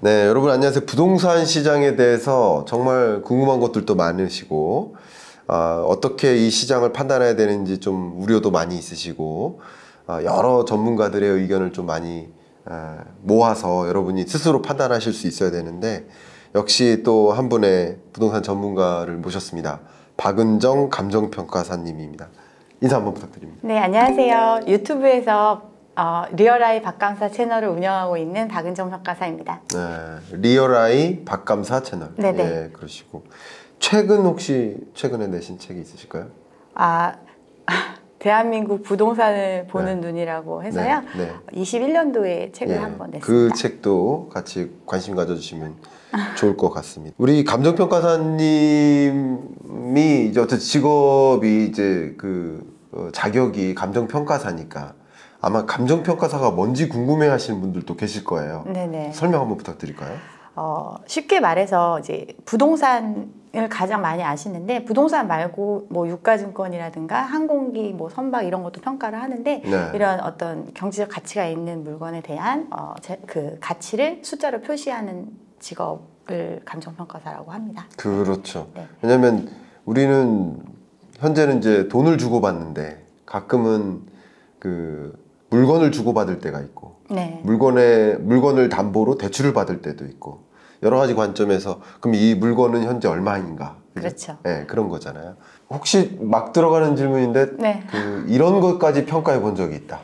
네, 여러분 안녕하세요. 부동산 시장에 대해서 정말 궁금한 것들도 많으시고 어떻게 이 시장을 판단해야 되는지 좀 우려도 많이 있으시고 여러 전문가들의 의견을 좀 많이 모아서 여러분이 스스로 판단하실 수 있어야 되는데 역시 또 한 분의 부동산 전문가를 모셨습니다. 박은정 감정평가사님입니다. 인사 한번 부탁드립니다. 네, 안녕하세요. 유튜브에서 리얼아이 박감사 채널을 운영하고 있는 박은정 평가사입니다. 네, 리얼아이 박감사 채널. 네네. 예, 그러시고 최근에 내신 책이 있으실까요? 대한민국 부동산을 보는 눈이라고 해서요. 네. 21년도에 책을 한번 냈습니다. 그 책도 같이 관심 가져주시면 좋을 것 같습니다. 우리 감정평가사님이 이제 어떤 직업이 이제 자격이 감정평가사니까 아마 감정평가사가 뭔지 궁금해하시는 분들도 계실 거예요. 네네. 설명 한번 부탁드릴까요? 쉽게 말해서 이제 부동산을 가장 많이 아시는데 부동산 말고 뭐 유가증권이라든가 항공기, 뭐 선박 이런 것도 평가를 하는데 네. 이런 어떤 경제적 가치가 있는 물건에 대한 그 가치를 숫자로 표시하는 직업을 감정평가사라고 합니다. 그렇죠. 네. 왜냐면 우리는 현재는 이제 돈을 주고받는데 가끔은 물건을 주고받을 때가 있고 네. 물건을 담보로 대출을 받을 때도 있고 여러 가지 관점에서 그럼 이 물건은 현재 얼마인가? 그렇죠. 네, 그런 거잖아요. 혹시 막 들어가는 질문인데 네. 이런 것까지 평가해 본 적이 있다.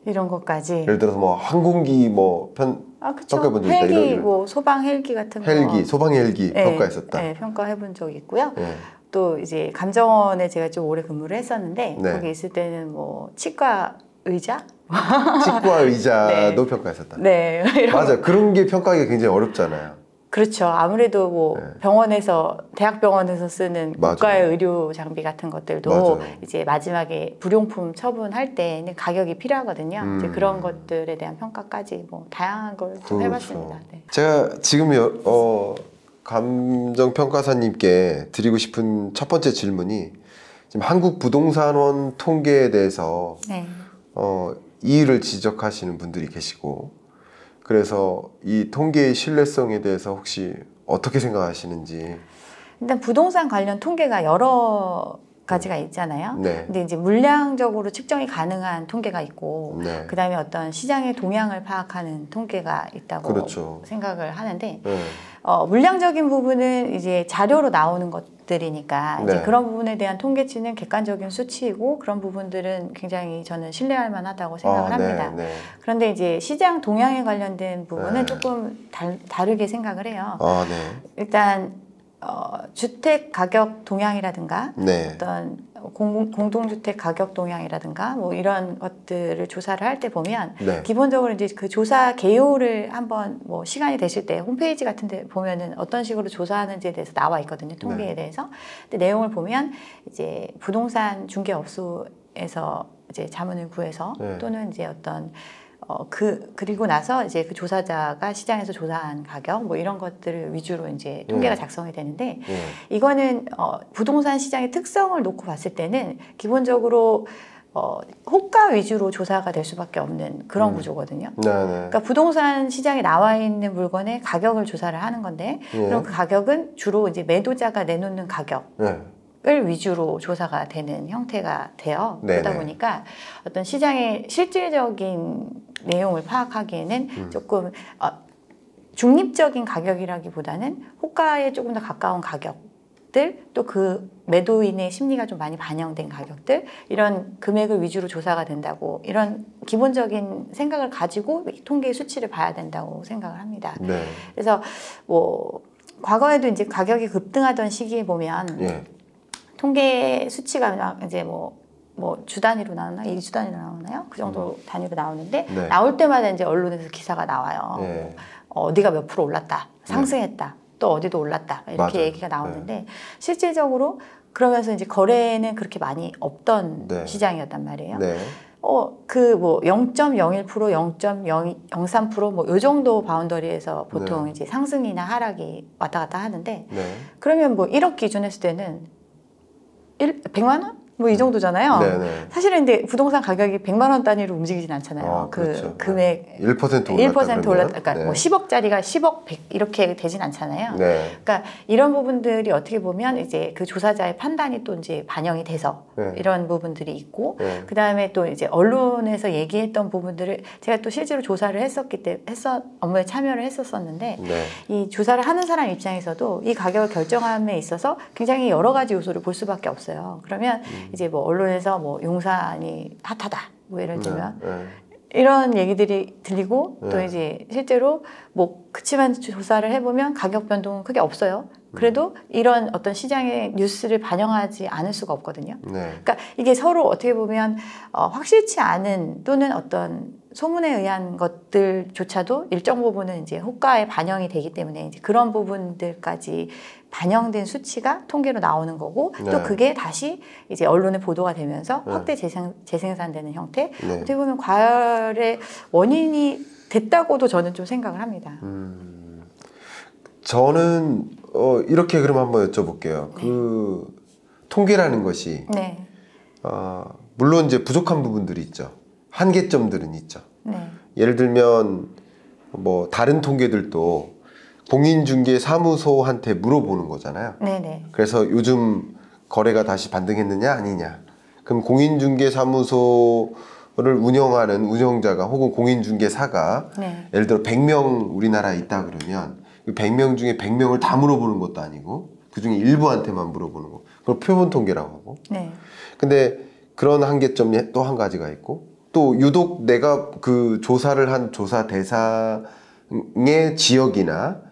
이런 것까지. 예를 들어서 뭐 항공기 평가해 본 적이 있다. 헬기, 뭐 소방 헬기 같은 거. 소방 헬기 네, 평가했었다. 네, 평가해 본 적이 있고요. 네. 또 이제 감정원에 제가 좀 오래 근무를 했었는데 네. 거기 있을 때는 뭐 치과 의자? 치과 의자도 네. 평가했었다. 네. 맞아. 그런 게 평가하기가 굉장히 어렵잖아요. 그렇죠. 아무래도 뭐 네. 대학병원에서 쓰는 맞아요. 고가의 의료 장비 같은 것들도 맞아요. 이제 마지막에 불용품 처분할 때는 가격이 필요하거든요. 이제 그런 것들에 대한 평가까지 뭐 다양한 걸 좀 그렇죠. 해봤습니다. 네. 제가 지금 감정평가사님께 드리고 싶은 첫 번째 질문이 지금 한국부동산원 통계에 대해서 네. 이의를 지적하시는 분들이 계시고 그래서 이 통계의 신뢰성에 대해서 혹시 어떻게 생각하시는지. 일단 부동산 관련 통계가 여러 가지가 있잖아요. 네. 근데 이제 물량적으로 측정이 가능한 통계가 있고, 네. 그다음에 어떤 시장의 동향을 파악하는 통계가 있다고 그렇죠. 생각을 하는데, 네. 물량적인 부분은 이제 자료로 나오는 것들이니까 이제 네. 그런 부분에 대한 통계치는 객관적인 수치이고 그런 부분들은 굉장히 저는 신뢰할 만하다고 생각을 합니다. 네. 그런데 이제 시장 동향에 관련된 부분은 네. 조금 다르게 생각을 해요. 네. 일단 주택 가격 동향이라든가 네. 어떤 공동주택 가격 동향이라든가 뭐 이런 것들을 조사를 할 때 보면 네. 기본적으로 이제 그 조사 개요를 한번 뭐 시간이 되실 때 홈페이지 같은 데 보면은 어떤 식으로 조사하는지에 대해서 나와 있거든요. 통계에 네. 대해서. 근데 내용을 보면 이제 부동산 중개업소에서 이제 자문을 구해서 네. 또는 이제 어떤 그리고 나서 이제 그 조사자가 시장에서 조사한 가격 뭐 이런 것들을 위주로 이제 통계가 작성이 되는데 이거는 부동산 시장의 특성을 놓고 봤을 때는 기본적으로 호가 위주로 조사가 될 수밖에 없는 그런 구조거든요. 네. 그러니까 부동산 시장에 나와 있는 물건의 가격을 조사를 하는 건데 그럼 그 가격은 주로 이제 매도자가 내놓는 가격. 을 위주로 조사가 되는 형태가 돼요. 네네. 그러다 보니까 어떤 시장의 실질적인 내용을 파악하기에는 조금 중립적인 가격이라기보다는 호가에 조금 더 가까운 가격들, 또 그 매도인의 심리가 좀 많이 반영된 가격들, 이런 금액을 위주로 조사가 된다고, 이런 기본적인 생각을 가지고 통계의 수치를 봐야 된다고 생각을 합니다. 네. 그래서 뭐 과거에도 이제 가격이 급등하던 시기에 보면 통계 수치가 이제 뭐 주 단위로 나오나 2주 단위로 나오나요? 그 정도 단위로 나오는데 네. 나올 때마다 이제 언론에서 기사가 나와요. 네. 어디가 몇 프로 올랐다, 상승했다, 또 어디도 올랐다 이렇게 맞아요. 얘기가 나오는데 실질적으로 그러면서 이제 거래는 그렇게 많이 없던 네. 시장이었단 말이에요. 네. 그 뭐 0.01%, 0.03% 뭐 요 정도 바운더리에서 보통 이제 상승이나 하락이 왔다 갔다 하는데 그러면 뭐 1억 기준 했을 때는 100만 원? 뭐 이 정도잖아요. 네네. 사실은 근데 부동산 가격이 100만 원 단위로 움직이진 않잖아요. 그렇죠. 금액 1% 올랐다. 그러니까 네. 뭐 10억짜리가 10억 100 이렇게 되진 않잖아요. 네. 그러니까 이런 부분들이 어떻게 보면 이제 그 조사자의 판단이 또 이제 반영이 돼서 네. 이런 부분들이 있고, 네. 그 다음에 또 이제 언론에서 얘기했던 부분들을 제가 또 실제로 조사를 했었기 때문에 업무에 참여를 했었었는데, 네. 이 조사를 하는 사람 입장에서도 이 가격을 결정함에 있어서 굉장히 여러 가지 요소를 볼 수밖에 없어요. 그러면 이제 뭐 언론에서 뭐 용산이 핫하다, 뭐 예를 들면 이런 얘기들이 들리고, 또 이제 실제로 뭐 그치만 조사를 해보면 가격 변동은 크게 없어요. 그래도 이런 어떤 시장의 뉴스를 반영하지 않을 수가 없거든요. 네. 그러니까 이게 서로 어떻게 보면 확실치 않은, 또는 어떤 소문에 의한 것들조차도 일정 부분은 이제 호가에 반영이 되기 때문에 이제 그런 부분들까지 반영된 수치가 통계로 나오는 거고, 네. 또 그게 다시 이제 언론에 보도가 되면서 확대 재생산되는 형태. 네. 어떻게 보면 과열의 원인이 됐다고도 저는 좀 생각을 합니다. 저는 이렇게 그럼 한번 여쭤볼게요. 그 통계라는 것이 네. 물론 이제 부족한 부분들이 있죠. 한계점들은 있죠. 네. 예를 들면 뭐 다른 통계들도 공인중개사무소한테 물어보는 거잖아요. 네네. 그래서 요즘 거래가 다시 반등했느냐 아니냐. 그럼 공인중개사무소를 운영하는 운영자가 혹은 공인중개사가 네. 예를 들어 100명 우리나라에 있다 그러면 그 100명 중에 100명을 다 물어보는 것도 아니고 그중에 일부한테만 물어보는 거. 그걸 표본 통계라고 하고. 네. 근데 그런 한계점이 또 한 가지가 있고, 또 유독 내가 그 조사를 한 조사 대상의 지역이나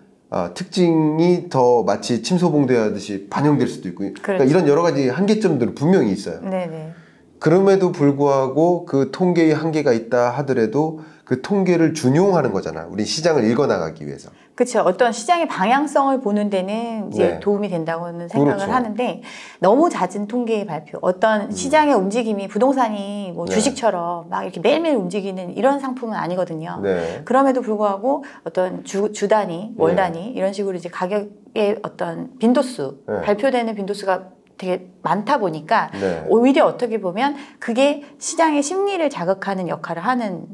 특징이 더 마치 침소봉대하듯이 반영될 수도 있고, 그렇죠. 그러니까 이런 여러 가지 한계점들은 분명히 있어요. 네네. 그럼에도 불구하고 그 통계의 한계가 있다 하더라도 그 통계를 준용하는 거잖아. 우리 시장을 읽어나가기 위해서. 그렇죠. 어떤 시장의 방향성을 보는 데는 이제 네. 도움이 된다고는 생각을 그렇죠. 하는데, 너무 잦은 통계의 발표, 어떤 시장의 움직임이 부동산이 뭐 네. 주식처럼 막 이렇게 매일매일 움직이는 이런 상품은 아니거든요. 네. 그럼에도 불구하고 어떤 주 단위, 월 단위 이런 식으로 이제 가격의 어떤 빈도수, 네. 발표되는 빈도수가 되게 많다 보니까 네. 오히려 어떻게 보면 그게 시장의 심리를 자극하는 역할을 하는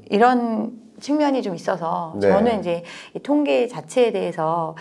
이런 측면이 좀 있어서, 네. 저는 이제 이 통계 자체에 대해서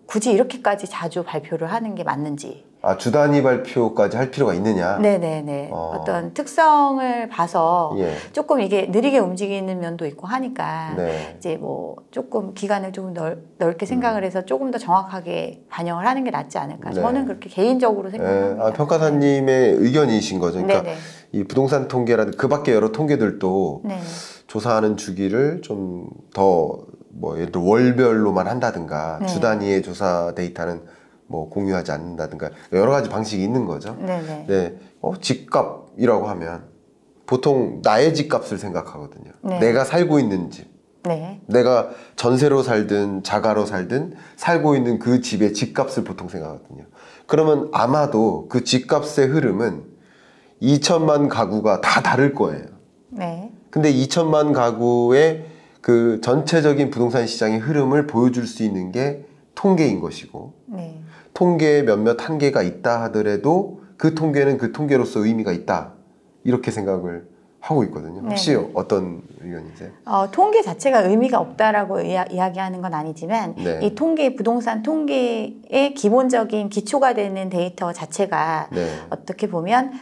굳이 이렇게까지 자주 발표를 하는 게 맞는지. 주 단위 발표까지 할 필요가 있느냐? 네네네. 어떤 특성을 봐서 예. 조금 이게 느리게 움직이는 면도 있고 하니까 네. 이제 뭐 조금 기간을 좀 넓게 생각을 해서 조금 더 정확하게 반영을 하는 게 낫지 않을까. 네. 저는 그렇게 개인적으로 생각합니다. 평가사님의 의견이신 거죠. 그러니까 네네. 이 부동산 통계라든 그 밖에 여러 통계들도 네. 조사하는 주기를 좀 더 뭐 예를 들어 월별로만 한다든가 네. 주 단위의 조사 데이터는 뭐 공유하지 않는다든가 여러 가지 방식이 있는 거죠. 네네. 네. 집값이라고 하면 보통 나의 집값을 생각하거든요. 네. 내가 살고 있는 집. 네. 내가 전세로 살든 자가로 살든 살고 있는 그 집의 집값을 보통 생각하거든요. 그러면 아마도 그 집값의 흐름은 2천만 가구가 다 다를 거예요. 네. 근데 2천만 가구의 그 전체적인 부동산 시장의 흐름을 보여줄 수 있는 게 통계인 것이고, 네. 통계에 몇몇 한계가 있다 하더라도 그 통계는 그 통계로서 의미가 있다. 이렇게 생각을 하고 있거든요. 혹시 네네. 어떤 의견이세요? 통계 자체가 의미가 없다라고 이야기하는 건 아니지만, 네. 이 통계, 부동산 통계의 기본적인 기초가 되는 데이터 자체가 네. 어떻게 보면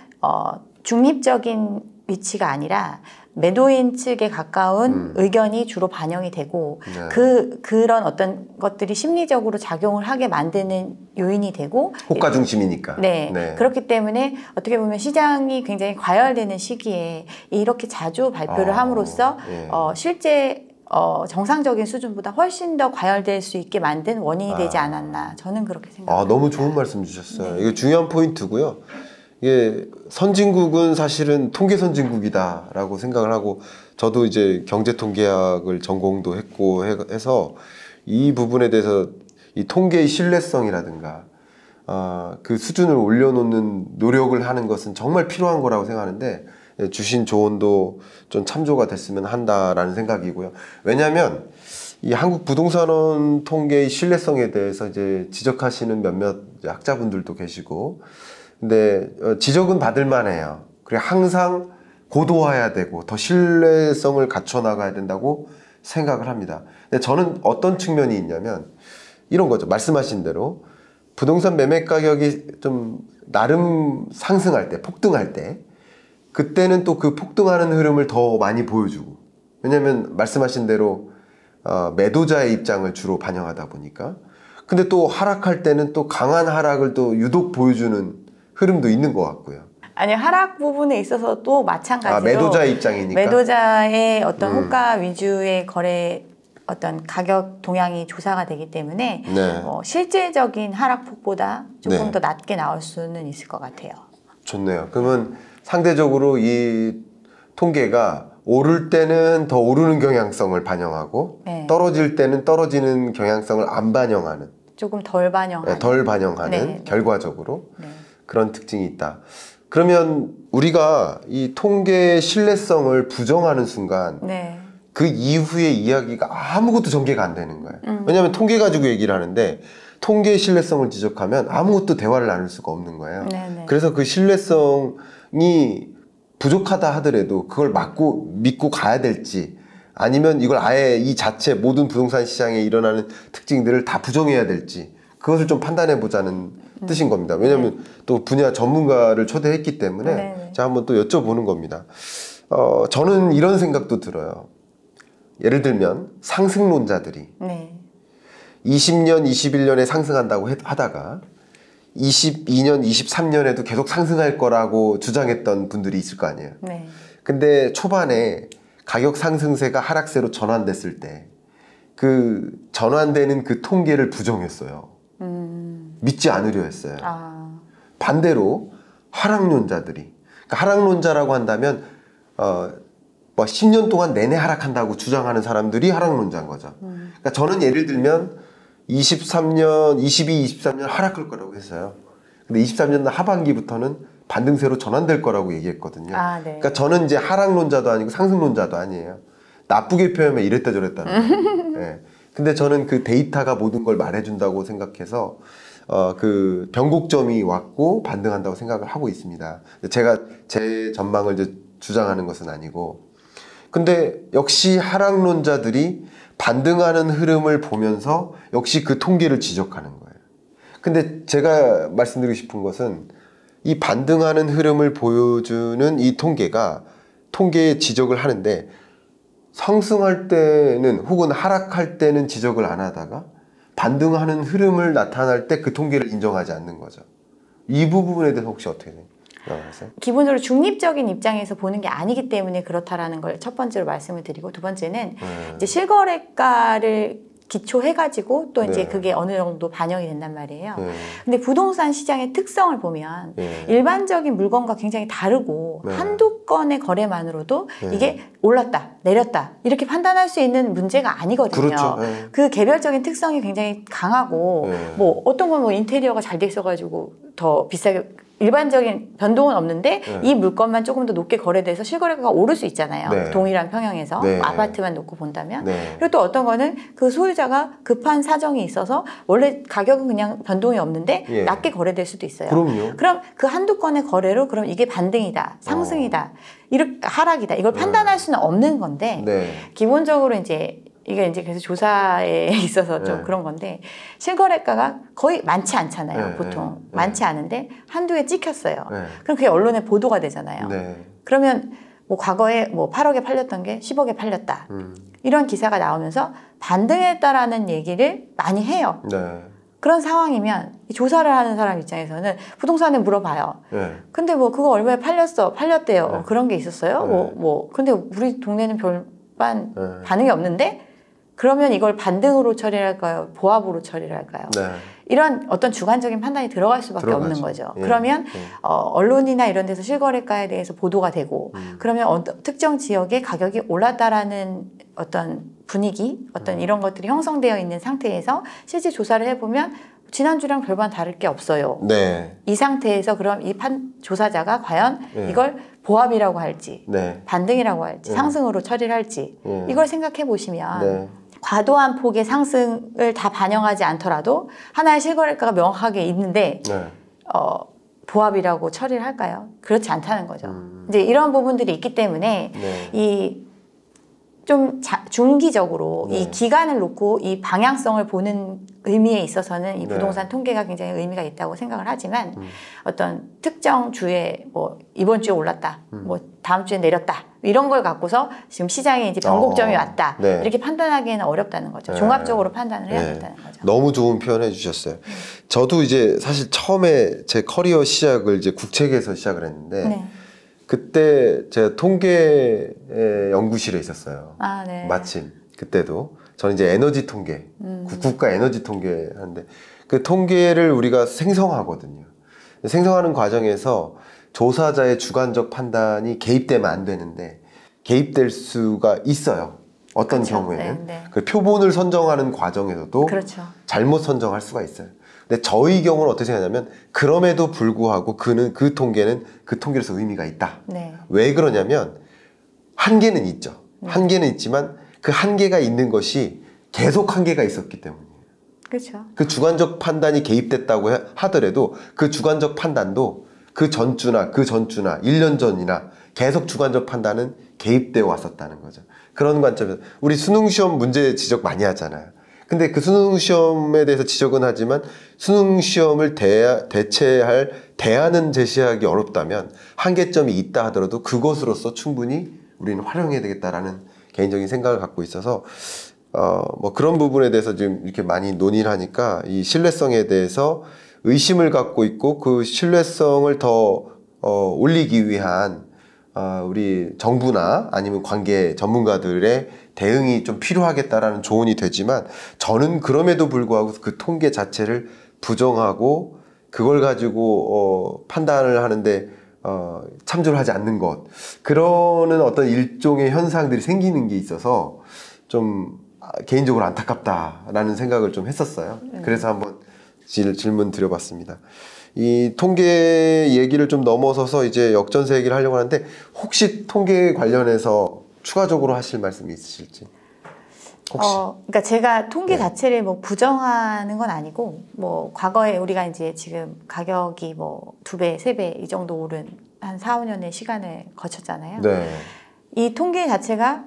중립적인 위치가 아니라 매도인 측에 가까운 의견이 주로 반영이 되고, 네. 그런 어떤 것들이 심리적으로 작용을 하게 만드는 요인이 되고, 호가 중심이니까. 네. 그렇기 때문에 어떻게 보면 시장이 굉장히 과열되는 시기에 이렇게 자주 발표를 함으로써 예. 실제 정상적인 수준보다 훨씬 더 과열될 수 있게 만든 원인이 되지 않았나, 저는 그렇게 생각합니다. 너무 좋은 말씀 주셨어요. 네. 이거 중요한 포인트고요. 이게 선진국은 사실은 통계 선진국이다라고 생각을 하고, 저도 이제 경제통계학을 전공도 했고 해서 이 부분에 대해서 이 통계의 신뢰성이라든가 그 수준을 올려놓는 노력을 하는 것은 정말 필요한 거라고 생각하는데, 주신 조언도 좀 참조가 됐으면 한다라는 생각이고요. 왜냐하면 이 한국 부동산원 통계의 신뢰성에 대해서 이제 지적하시는 몇몇 학자분들도 계시고, 근데 지적은 받을 만해요. 그리고 항상 고도화해야 되고 더 신뢰성을 갖춰 나가야 된다고 생각을 합니다. 근데 저는 어떤 측면이 있냐면 이런 거죠. 말씀하신 대로 부동산 매매 가격이 좀 나름 상승할 때, 폭등할 때 그때는 또 그 폭등하는 흐름을 더 많이 보여주고, 왜냐면 말씀하신 대로 매도자의 입장을 주로 반영하다 보니까. 근데 또 하락할 때는 또 강한 하락을 또 유독 보여주는 흐름도 있는 것 같고요. 아니, 하락 부분에 있어서 또 마찬가지로 매도자의 입장이니까. 매도자의 어떤 호가 위주의 거래 어떤 가격 동향이 조사가 되기 때문에 네. 실질적인 하락폭보다 조금 네. 더 낮게 나올 수는 있을 것 같아요. 좋네요. 그러면 상대적으로 이 통계가 오를 때는 더 오르는 경향성을 반영하고 네. 떨어질 때는 떨어지는 경향성을 안 반영하는, 조금 덜 반영하는. 덜 반영하는 네. 결과적으로 네. 그런 특징이 있다. 그러면 우리가 이 통계의 신뢰성을 부정하는 순간 네. 그 이후의 이야기가 아무것도 전개가 안 되는 거예요. 왜냐하면 통계 가지고 얘기를 하는데 통계의 신뢰성을 지적하면 아무것도 대화를 나눌 수가 없는 거예요. 네네. 그래서 그 신뢰성이 부족하다 하더라도 그걸 믿고 가야 될지, 아니면 이걸 아예 이 자체 모든 부동산 시장에 일어나는 특징들을 다 부정해야 될지, 그것을 좀 판단해 보자는 뜻인 겁니다. 왜냐하면 또 분야 전문가를 초대했기 때문에 네네. 제가 한번 또 여쭤보는 겁니다. 저는 이런 생각도 들어요. 예를 들면 상승론자들이 네. 20년, 21년에 상승한다고 하다가 22년, 23년에도 계속 상승할 거라고 주장했던 분들이 있을 거 아니에요. 네. 근데 초반에 가격 상승세가 하락세로 전환됐을 때 그 전환되는 그 통계를 부정했어요. 믿지 않으려 했어요. 아. 반대로 하락론자들이, 그러니까 하락론자라고 한다면 뭐 10년 동안 내내 하락한다고 주장하는 사람들이 하락론자인 거죠. 그러니까 저는 예를 들면 23년, 23년 하락할 거라고 했어요. 근데 23년 하반기부터는 반등세로 전환될 거라고 얘기했거든요. 아, 네. 그러니까 저는 이제 하락론자도 아니고 상승론자도 아니에요. 나쁘게 표현하면 이랬다 저랬다는 거예요. 네. 근데 저는 그 데이터가 모든 걸 말해준다고 생각해서 그 변곡점이 왔고 반등한다고 생각을 하고 있습니다. 제가 제 전망을 이제 주장하는 것은 아니고, 근데 역시 하락론자들이 반등하는 흐름을 보면서 역시 그 통계를 지적하는 거예요. 근데 제가 말씀드리고 싶은 것은 이 반등하는 흐름을 보여주는 이 통계의 지적을 하는데 상승할 때는 혹은 하락할 때는 지적을 안 하다가 반등하는 흐름을 나타날 때 그 통계를 인정하지 않는 거죠. 이 부분에 대해서 혹시 어떻게 생각하세요? 기본적으로 중립적인 입장에서 보는 게 아니기 때문에 그렇다라는 걸 첫 번째로 말씀을 드리고, 두 번째는 이제 실거래가를 기초해가지고 또 이제 네. 그게 어느 정도 반영이 된단 말이에요. 네. 근데 부동산 시장의 특성을 보면 네. 일반적인 물건과 굉장히 다르고 네. 한두 건의 거래만으로도 네. 이게 올랐다, 내렸다 이렇게 판단할 수 있는 문제가 아니거든요. 그렇죠. 네. 그 개별적인 특성이 굉장히 강하고 네. 뭐 어떤 건 뭐 인테리어가 잘 돼 있어가지고 더 비싸게, 일반적인 변동은 없는데 네. 이 물건만 조금 더 높게 거래돼서 실거래가가 오를 수 있잖아요. 네. 동일한 평형에서 네. 아파트만 놓고 본다면. 네. 그리고 또 어떤 거는 그 소유자가 급한 사정이 있어서 원래 가격은 그냥 변동이 없는데 예. 낮게 거래될 수도 있어요. 그럼요. 그럼 그 한두 건의 거래로 그럼 이게 반등이다, 상승이다, 이렇게 하락이다, 이걸 판단할 수는 없는 건데 네. 기본적으로 이제 이게 이제 그래서 조사에 있어서 좀 네. 그런 건데, 실거래가가 거의 많지 않잖아요. 네, 보통 네, 많지 않은데 한두 개 찍혔어요. 네. 그럼 그게 언론에 보도가 되잖아요. 네. 그러면 뭐 과거에 뭐 8억에 팔렸던 게 10억에 팔렸다, 이런 기사가 나오면서 반등했다라는 얘기를 많이 해요. 네. 그런 상황이면 이 조사를 하는 사람 입장에서는 부동산에 물어봐요. 네. 근데 뭐 그거 얼마에 팔렸대요. 네. 그런 게 있었어요? 네. 근데 우리 동네는 별반 네. 반응이 없는데? 그러면 이걸 반등으로 처리를 할까요? 보합으로 처리를 할까요? 네. 이런 어떤 주관적인 판단이 들어갈 수밖에 들어가죠. 없는 거죠. 예. 그러면 예. 언론이나 이런 데서 실거래가에 대해서 보도가 되고, 그러면 특정 지역의 가격이 올랐다라는 어떤 분위기, 어떤 이런 것들이 형성되어 있는 상태에서 실제 조사를 해보면 지난주랑 별반 다를 게 없어요. 네. 이 상태에서 그럼 이 조사자가 과연 네. 이걸 보합이라고 할지, 네. 반등이라고 할지, 네. 상승으로 처리를 할지, 네. 이걸 생각해 보시면 네. 과도한 폭의 상승을 다 반영하지 않더라도 하나의 실거래가가 명확하게 있는데 네. 보합이라고 처리를 할까요? 그렇지 않다는 거죠. 이제 이런 부분들이 있기 때문에 네. 이 좀 중기적으로 네. 이 기간을 놓고 이 방향성을 보는 의미에 있어서는 이 네. 부동산 통계가 굉장히 의미가 있다고 생각을 하지만 어떤 특정 주에 뭐 이번 주에 올랐다, 뭐 다음 주에 내렸다 이런 걸 갖고서 지금 시장에 이제 변곡점이 왔다 네. 이렇게 판단하기에는 어렵다는 거죠. 네. 종합적으로 판단을 해야 네. 된다는 거죠. 너무 좋은 표현 해주셨어요. 저도 이제 사실 처음에 제 커리어 시작을 이제 국책에서 시작을 했는데 네. 그때 제가 통계 연구실에 있었어요. 아, 네. 마침 그때도 저는 이제 에너지 통계, 국가 에너지 통계 하는데 그 통계를 우리가 생성하거든요. 생성하는 과정에서 조사자의 주관적 판단이 개입되면 안 되는데 개입될 수가 있어요. 어떤 그렇죠. 경우에는 네, 네. 그 표본을 선정하는 과정에서도 그렇죠. 잘못 선정할 수가 있어요. 근데 저희 경우는 어떻게 생각하냐면 그럼에도 불구하고 그 통계는 그 통계로서 의미가 있다. 네. 왜 그러냐면 한계는 있죠. 한계는 있지만 그 한계가 있는 것이 계속 한계가 있었기 때문이에요. 그렇죠. 그 주관적 판단이 개입됐다고 하더라도 그 주관적 판단도 그 전주나 1년 전이나 계속 주관적 판단은 개입되어 왔었다는 거죠. 그런 관점에서 우리 수능시험 문제 지적 많이 하잖아요. 근데 그 수능시험에 대해서 지적은 하지만 수능시험을 대체할 대안은 제시하기 어렵다면 한계점이 있다 하더라도 그것으로서 충분히 우리는 활용해야 되겠다라는 개인적인 생각을 갖고 있어서 뭐 그런 부분에 대해서 지금 이렇게 많이 논의를 하니까 이 신뢰성에 대해서 의심을 갖고 있고 그 신뢰성을 더 올리기 위한 우리 정부나 아니면 관계 전문가들의 대응이 좀 필요하겠다라는 조언이 되지만 저는 그럼에도 불구하고 그 통계 자체를 부정하고 그걸 가지고 판단을 하는데 참조를 하지 않는 것 그러는 어떤 일종의 현상들이 생기는 게 있어서 좀 개인적으로 안타깝다라는 생각을 좀 했었어요. 그래서 한번 질문 드려봤습니다. 이 통계 얘기를 좀 넘어서서 이제 역전세 얘기를 하려고 하는데 혹시 통계 관련해서 추가적으로 하실 말씀이 있으실지? 혹시? 그러니까 제가 통계 네. 자체를 뭐 부정하는 건 아니고 뭐 과거에 우리가 이제 지금 가격이 뭐 2배, 3배 이 정도 오른 한 4, 5년의 시간을 거쳤잖아요. 네. 이 통계 자체가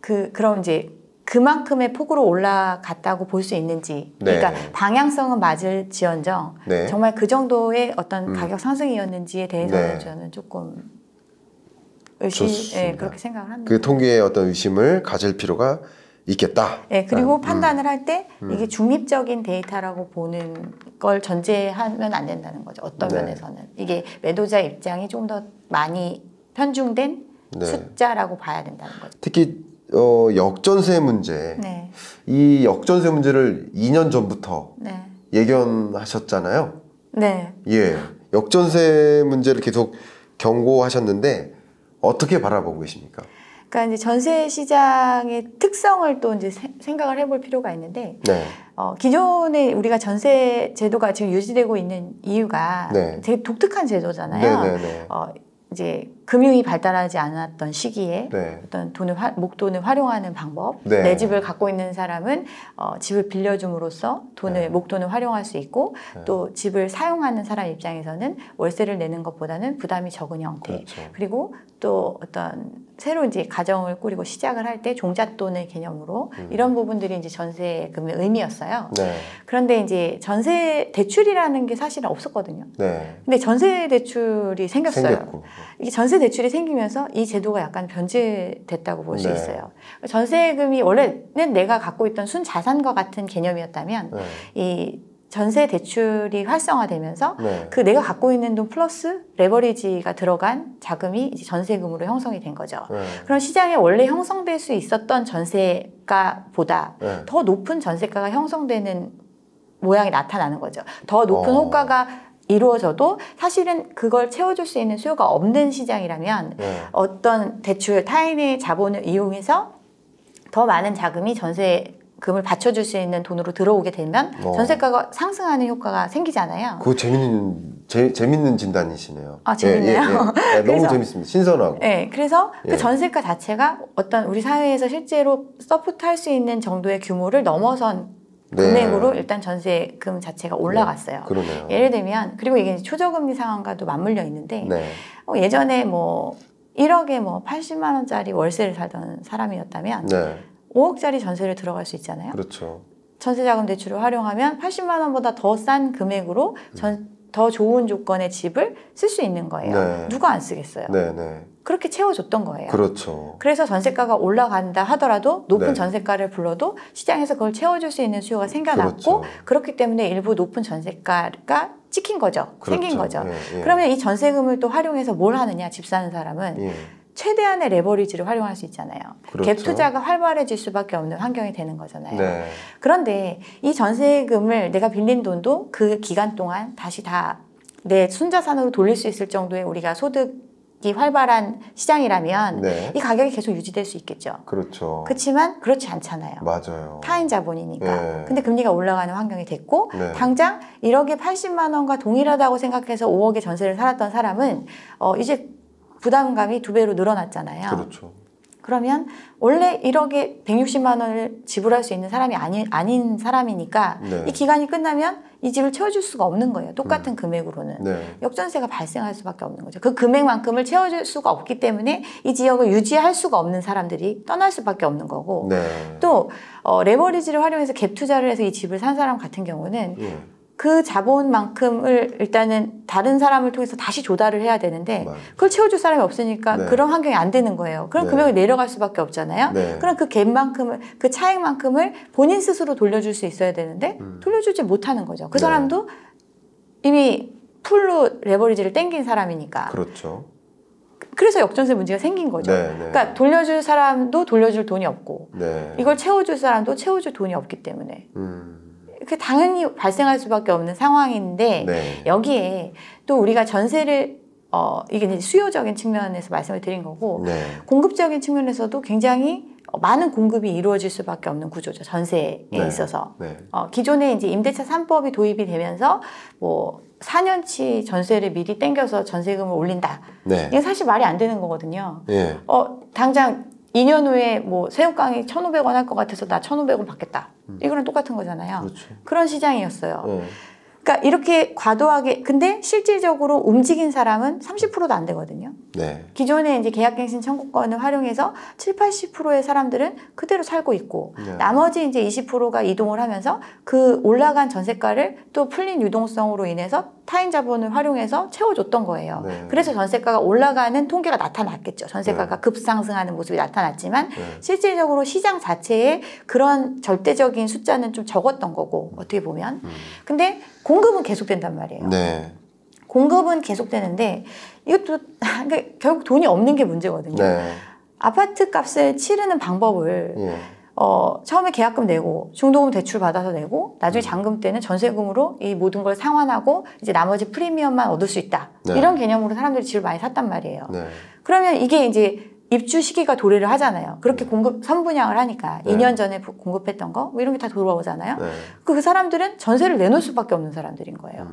그럼 이제 그만큼의 폭으로 올라갔다고 볼 수 있는지, 네. 그러니까 방향성은 맞을지언정 네. 정말 그 정도의 어떤 가격 상승이었는지에 대해서는 네. 저는 조금 좋습니다. 그렇게 생각을 합니다. 그 통계의 어떤 의심을 가질 필요가 있겠다. 네, 그리고 판단을 할 때 이게 중립적인 데이터라고 보는 걸 전제하면 안 된다는 거죠. 어떤 네. 면에서는 이게 매도자 입장이 좀 더 많이 편중된 네. 숫자라고 봐야 된다는 거죠. 특히 역전세 문제. 네, 이 역전세 문제를 2년 전부터 네, 예견하셨잖아요. 네. 예. 역전세 문제를 계속 경고하셨는데 어떻게 바라보고 계십니까? 그러니까 이제 전세 시장의 특성을 또 이제 생각을 해볼 필요가 있는데, 네. 기존에 우리가 전세 제도가 지금 유지되고 있는 이유가 네. 되게 독특한 제도잖아요. 네네네. 이제 금융이 발달하지 않았던 시기에 네. 어떤 목돈을 활용하는 방법, 네. 내 집을 갖고 있는 사람은 집을 빌려줌으로써 네. 목돈을 활용할 수 있고 네. 또 집을 사용하는 사람 입장에서는 월세를 내는 것보다는 부담이 적은 형태. 그렇죠. 그리고 또 어떤 새로 이제 가정을 꾸리고 시작을 할 때 종잣돈의 개념으로 이런 부분들이 이제 전세금의 의미였어요. 네. 그런데 이제 전세 대출이라는 게 사실은 없었거든요. 네. 근데 전세 대출이 생겼어요. 생겼고. 이게 전세 대출이 생기면서 이 제도가 약간 변질됐다고 볼 수 네. 있어요. 전세금이 원래는 내가 갖고 있던 순자산과 같은 개념이었다면 네. 이 전세 대출이 활성화되면서 네. 그 내가 갖고 있는 돈 플러스 레버리지가 들어간 자금이 이제 전세금으로 형성이 된 거죠. 네. 그럼 시장에 원래 형성될 수 있었던 전세가보다 네. 더 높은 전세가가 형성되는 모양이 나타나는 거죠. 더 높은 호가가 이루어져도 사실은 그걸 채워줄 수 있는 수요가 없는 시장이라면 네. 어떤 대출 타인의 자본을 이용해서 더 많은 자금이 전세금을 받쳐줄 수 있는 돈으로 들어오게 되면 전세가가 상승하는 효과가 생기잖아요. 그거 재밌는 진단이시네요. 아, 재밌네요. 예. 너무 재밌습니다. 신선하고. 네, 그래서 예. 그 전세가 자체가 어떤 우리 사회에서 실제로 서포트할 수 있는 정도의 규모를 넘어선 금액으로 일단 전세금 자체가 올라갔어요. 네. 그러네요. 예를 들면 그리고 이게 초저금리 상황과도 맞물려 있는데 네. 예전에 뭐 1억에 뭐 80만 원짜리 월세를 살던 사람이었다면 네. 5억짜리 전세를 들어갈 수 있잖아요. 그렇죠. 전세자금 대출을 활용하면 80만 원보다 더 싼 금액으로 더 좋은 조건의 집을 쓸 수 있는 거예요. 네. 누가 안 쓰겠어요. 네, 네. 그렇게 채워줬던 거예요. 그렇죠. 그래서 전세가가 올라간다 하더라도 높은 네. 전세가를 불러도 시장에서 그걸 채워줄 수 있는 수요가 생겨났고 그렇죠. 그렇기 때문에 일부 높은 전세가가 찍힌 거죠. 그렇죠. 생긴 거죠. 예, 예. 그러면 이 전세금을 또 활용해서 뭘 하느냐, 집 사는 사람은 예. 최대한의 레버리지를 활용할 수 있잖아요. 그렇죠. 갭 투자가 활발해질 수밖에 없는 환경이 되는 거잖아요. 네. 그런데 이 전세금을 내가 빌린 돈도 그 기간 동안 다시 다 내 순자산으로 돌릴 수 있을 정도의 우리가 소득이 활발한 시장이라면 네. 이 가격이 계속 유지될 수 있겠죠. 그렇죠. 그렇지만 그렇지 않잖아요. 맞아요. 타인 자본이니까. 네. 근데 금리가 올라가는 환경이 됐고 네. 당장 1억에 80만 원과 동일하다고 생각해서 5억의 전세를 살았던 사람은 이제 부담감이 2배로 늘어났잖아요. 그렇죠. 그러면 원래 1억에 160만 원을 지불할 수 있는 사람이 아닌 사람이니까 네. 이 기간이 끝나면 이 집을 채워줄 수가 없는 거예요. 똑같은 금액으로는. 네. 역전세가 발생할 수밖에 없는 거죠. 그 금액만큼을 채워줄 수가 없기 때문에 이 지역을 유지할 수가 없는 사람들이 떠날 수밖에 없는 거고 네. 또 레버리지를 활용해서 갭 투자를 해서 이 집을 산 사람 같은 경우는 예. 그 자본만큼을 일단은 다른 사람을 통해서 다시 조달을 해야 되는데 맞아요. 그걸 채워줄 사람이 없으니까 네. 그런 환경이 안 되는 거예요. 그럼 네. 금액이 내려갈 수밖에 없잖아요. 네. 그럼 그 갭만큼을 그 차액만큼을 본인 스스로 돌려줄 수 있어야 되는데 돌려주지 못하는 거죠. 그 네. 사람도 이미 풀로 레버리지를 땡긴 사람이니까. 그렇죠. 그래서 역전세 문제가 생긴 거죠. 네, 네. 그러니까 돌려줄 사람도 돌려줄 돈이 없고 네. 이걸 채워줄 사람도 채워줄 돈이 없기 때문에 그 당연히 발생할 수밖에 없는 상황인데 네. 여기에 또 우리가 전세를 이게 이제 수요적인 측면에서 말씀을 드린 거고 네. 공급적인 측면에서도 굉장히 많은 공급이 이루어질 수밖에 없는 구조죠. 전세에 네. 있어서 네. 기존에 이제 임대차 3법이 도입이 되면서 뭐 4년치 전세를 미리 땡겨서 전세금을 올린다. 네. 이게 사실 말이 안 되는 거거든요. 예. 당장 2년 후에 뭐 새우깡이 1,500원 할 것 같아서 나 1,500원 받겠다. 이거랑 똑같은 거잖아요. 그렇죠. 그런 시장이었어요. 예. 그러니까 이렇게 과도하게 근데 실질적으로 움직인 사람은 30%도 안 되거든요. 네. 기존에 이제 계약갱신 청구권을 활용해서 7, 80%의 사람들은 그대로 살고 있고 네. 나머지 이제 20%가 이동을 하면서 그 올라간 전세가를 또 풀린 유동성으로 인해서 타인 자본을 활용해서 채워줬던 거예요. 네. 그래서 전세가가 올라가는 통계가 나타났겠죠. 전세가가 급상승하는 모습이 나타났지만 네. 실질적으로 시장 자체에 그런 절대적인 숫자는 좀 적었던 거고 어떻게 보면 근데 공급은 계속된단 말이에요. 네. 공급은 계속되는데 이것도 그러니까 결국 돈이 없는 게 문제거든요. 네. 아파트 값을 치르는 방법을 예. 처음에 계약금 내고 중도금 대출 받아서 내고 나중에 잔금 때는 전세금으로 이 모든 걸 상환하고 이제 나머지 프리미엄만 얻을 수 있다. 네. 이런 개념으로 사람들이 집을 많이 샀단 말이에요. 네. 그러면 이게 이제 입주 시기가 도래를 하잖아요. 그렇게 공급 선분양을 하니까 네. 2년 전에 공급했던 거 뭐 이런 게 다 돌아오잖아요. 네. 그 사람들은 전세를 내놓을 수밖에 없는 사람들인 거예요.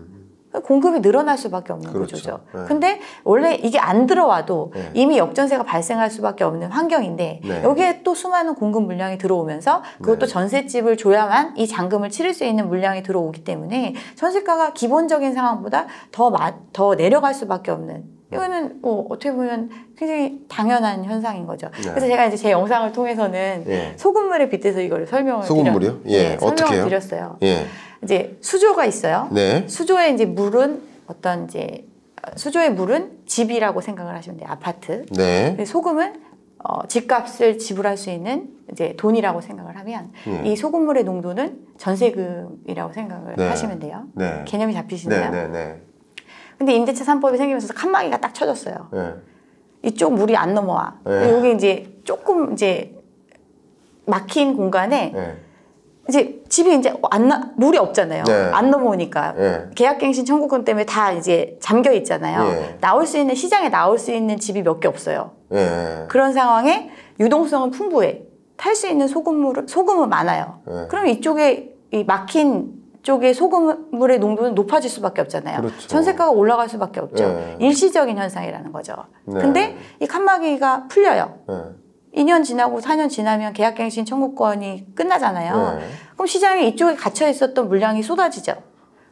공급이 늘어날 수밖에 없는 그렇죠. 구조죠. 네. 근데 원래 이게 안 들어와도 네. 이미 역전세가 발생할 수밖에 없는 환경인데 네. 여기에 또 수많은 공급 물량이 들어오면서 그것도 네. 전셋집을 줘야만 이 잔금을 치를 수 있는 물량이 들어오기 때문에 전세가가 기본적인 상황보다 더 내려갈 수밖에 없는 이거는 뭐 어떻게 보면 굉장히 당연한 현상인 거죠. 네. 그래서 제가 이제 제 영상을 통해서는 예. 소금물에 빗대서 이걸 설명을 소금물이요? 예. 설명을 어떻게요? 드렸어요. 예. 이제 수조가 있어요. 네. 수조에 이제 물은 어떤 이제 수조의 물은 집이라고 생각을 하시면 돼요. 아파트. 네. 소금은 집값을 지불할 수 있는 이제 돈이라고 생각을 하면 이 소금물의 농도는 전세금이라고 생각을 네. 하시면 돼요. 네. 개념이 잡히시나요? 네. 네. 근데 임대차 3법이 생기면서 칸막이가 딱 쳐졌어요. 네. 이쪽 물이 안 넘어와. 네. 여기 이제 조금 이제 막힌 공간에 네. 이제 집이 이제 물이 없잖아요. 네. 안 넘어오니까. 네. 계약갱신 청구권 때문에 다 이제 잠겨 있잖아요. 예. 나올 수 있는 시장에 나올 수 있는 집이 몇 개 없어요. 예. 그런 상황에 유동성은 풍부해. 탈 수 있는 소금은 많아요. 예. 그럼 이쪽에 이 막힌 쪽에 소금물의 농도는 높아질 수밖에 없잖아요. 그렇죠. 전세가가 올라갈 수밖에 없죠. 네. 일시적인 현상이라는 거죠. 네. 근데 이 칸막이가 풀려요. 네. 2년 지나고 4년 지나면 계약갱신 청구권이 끝나잖아요. 네. 그럼 시장에 이쪽에 갇혀 있었던 물량이 쏟아지죠.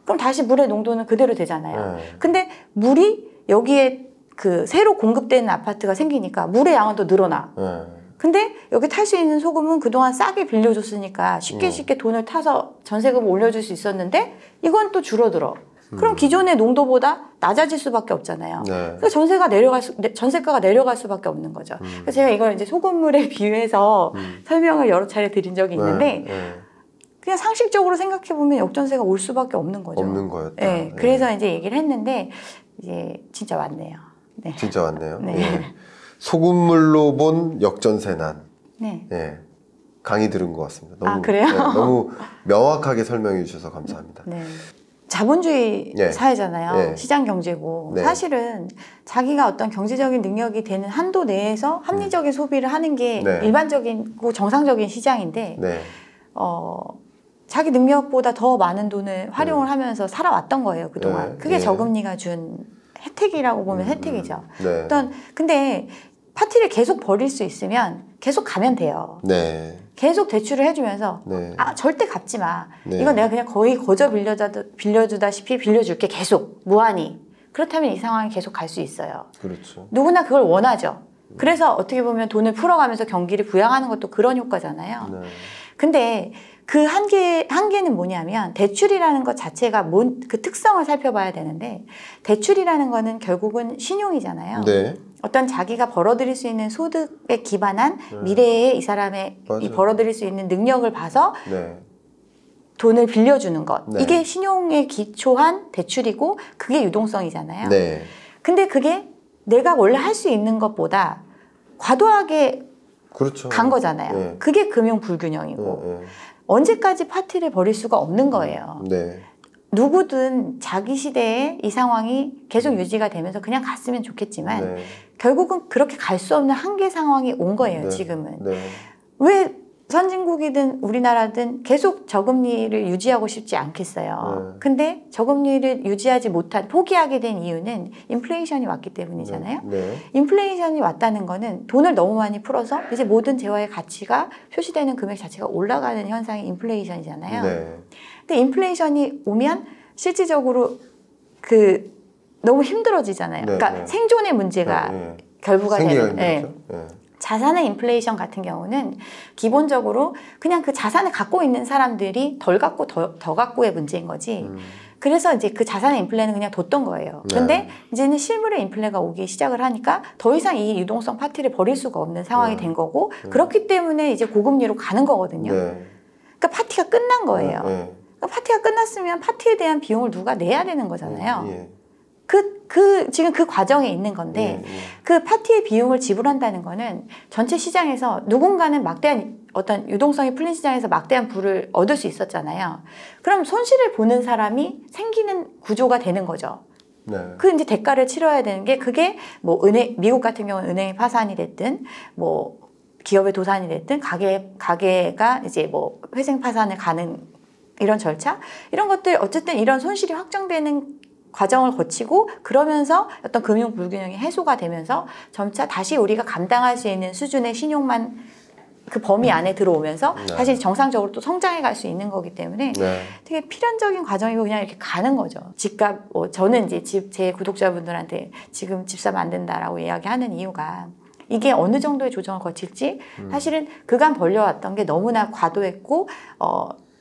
그럼 다시 물의 농도는 그대로 되잖아요. 네. 근데 물이 여기에 그 새로 공급되는 아파트가 생기니까 물의 양은 또 늘어나. 네. 근데 여기 탈 수 있는 소금은 그동안 싸게 빌려줬으니까 쉽게 돈을 타서 전세금을 올려줄 수 있었는데 이건 또 줄어들어. 그럼 기존의 농도보다 낮아질 수밖에 없잖아요. 네. 그러니까 전세가가 내려갈 수밖에 없는 거죠. 그래서 제가 이걸 이제 소금물에 비유해서 설명을 여러 차례 드린 적이 있는데 그냥 상식적으로 생각해 보면 역전세가 올 수밖에 없는 거죠. 없는 거였다. 네. 그래서 이제 얘기를 했는데 이제 진짜 왔네요. 네. 진짜 왔네요. 네. 예. 소금물로 본 역전세난. 네. 예. 강의 들은 것 같습니다. 너무, 그래요? 예, 너무 명확하게 설명해 주셔서 감사합니다. 네. 자본주의 네. 사회잖아요. 네. 시장 경제고 네. 사실은 자기가 어떤 경제적인 능력이 되는 한도 내에서 합리적인 소비를 하는 게 네. 일반적이고 정상적인 시장인데 네. 자기 능력보다 더 많은 돈을 활용을 하면서 살아왔던 거예요, 그동안. 네. 그게 네. 저금리가 준 혜택이라고 보면 혜택이죠. 네. 근데 파티를 계속 벌일 수 있으면 계속 가면 돼요. 네. 계속 대출을 해주면서 네. 절대 갚지 마. 네. 이건 내가 그냥 거의 거저 빌려주다시피 빌려줄게. 계속 무한히. 그렇다면 이 상황이 계속 갈 수 있어요. 그렇죠. 누구나 그걸 원하죠. 그래서 어떻게 보면 돈을 풀어가면서 경기를 부양하는 것도 그런 효과잖아요. 네. 근데 그 한계는 뭐냐면 대출이라는 것 자체가 그 특성을 살펴봐야 되는데 대출이라는 거는 결국은 신용이잖아요. 네. 어떤 자기가 벌어들일 수 있는 소득에 기반한 미래에 이 사람의 이 벌어들일 수 있는 능력을 봐서 네. 돈을 빌려주는 것. 네. 이게 신용에 기초한 대출이고 그게 유동성이잖아요. 네. 근데 그게 내가 원래 할 수 있는 것보다 과도하게 그렇죠. 간 거잖아요. 네. 그게 금융 불균형이고 네. 언제까지 파티를 벌일 수가 없는 거예요. 네. 누구든 자기 시대에 이 상황이 계속 유지가 되면서 그냥 갔으면 좋겠지만 네. 결국은 그렇게 갈 수 없는 한계 상황이 온 거예요. 네. 지금은. 네. 왜 선진국이든 우리나라든 계속 저금리를 유지하고 싶지 않겠어요. 근데 저금리를 유지하지 못한 포기하게 된 이유는 인플레이션이 왔기 때문이잖아요. 네. 인플레이션이 왔다는 거는 돈을 너무 많이 풀어서 이제 모든 재화의 가치가 표시되는 금액 자체가 올라가는 현상이 인플레이션이잖아요. 네. 근데 인플레이션이 오면 실질적으로 너무 힘들어지잖아요. 네, 그러니까 네. 생존의 문제가 결부가 되는. 네. 자산의 인플레이션 같은 경우는 기본적으로 그냥 그 자산을 갖고 있는 사람들이 덜 갖고 더 갖고의 문제인 거지. 그래서 이제 그 자산의 인플레는 그냥 뒀던 거예요. 근데 이제는 실물의 인플레가 오기 시작을 하니까 더 이상 이 유동성 파티를 벌일 수가 없는 상황이 된 거고 그렇기 때문에 이제 고금리로 가는 거거든요. 그러니까 파티가 끝난 거예요. 그러니까 파티가 끝났으면 파티에 대한 비용을 누가 내야 되는 거잖아요. 지금 그 과정에 있는 건데 그 파티의 비용을 지불한다는 거는 전체 시장에서 누군가는 막대한 어떤 유동성이 풀린 시장에서 막대한 부를 얻을 수 있었잖아요. 그럼 손실을 보는 사람이 생기는 구조가 되는 거죠. 그 이제 대가를 치러야 되는 게 그게 뭐 미국 같은 경우는 은행의 파산이 됐든 뭐 기업의 도산이 됐든 가게가 이제 뭐 회생 파산을 가는 이런 절차 이런 것들 어쨌든 이런 손실이 확정되는 과정을 거치고 그러면서 어떤 금융 불균형이 해소가 되면서 점차 다시 우리가 감당할 수 있는 수준의 신용만 그 범위 안에 들어오면서 다시 정상적으로 또 성장해 갈 수 있는 거기 때문에 되게 필연적인 과정이고 그냥 이렇게 가는 거죠. 집값 저는 이제 제 구독자분들한테 지금 집 사면 안 된다라고 이야기하는 이유가 이게 어느 정도의 조정을 거칠지 사실은 그간 벌려왔던 게 너무나 과도했고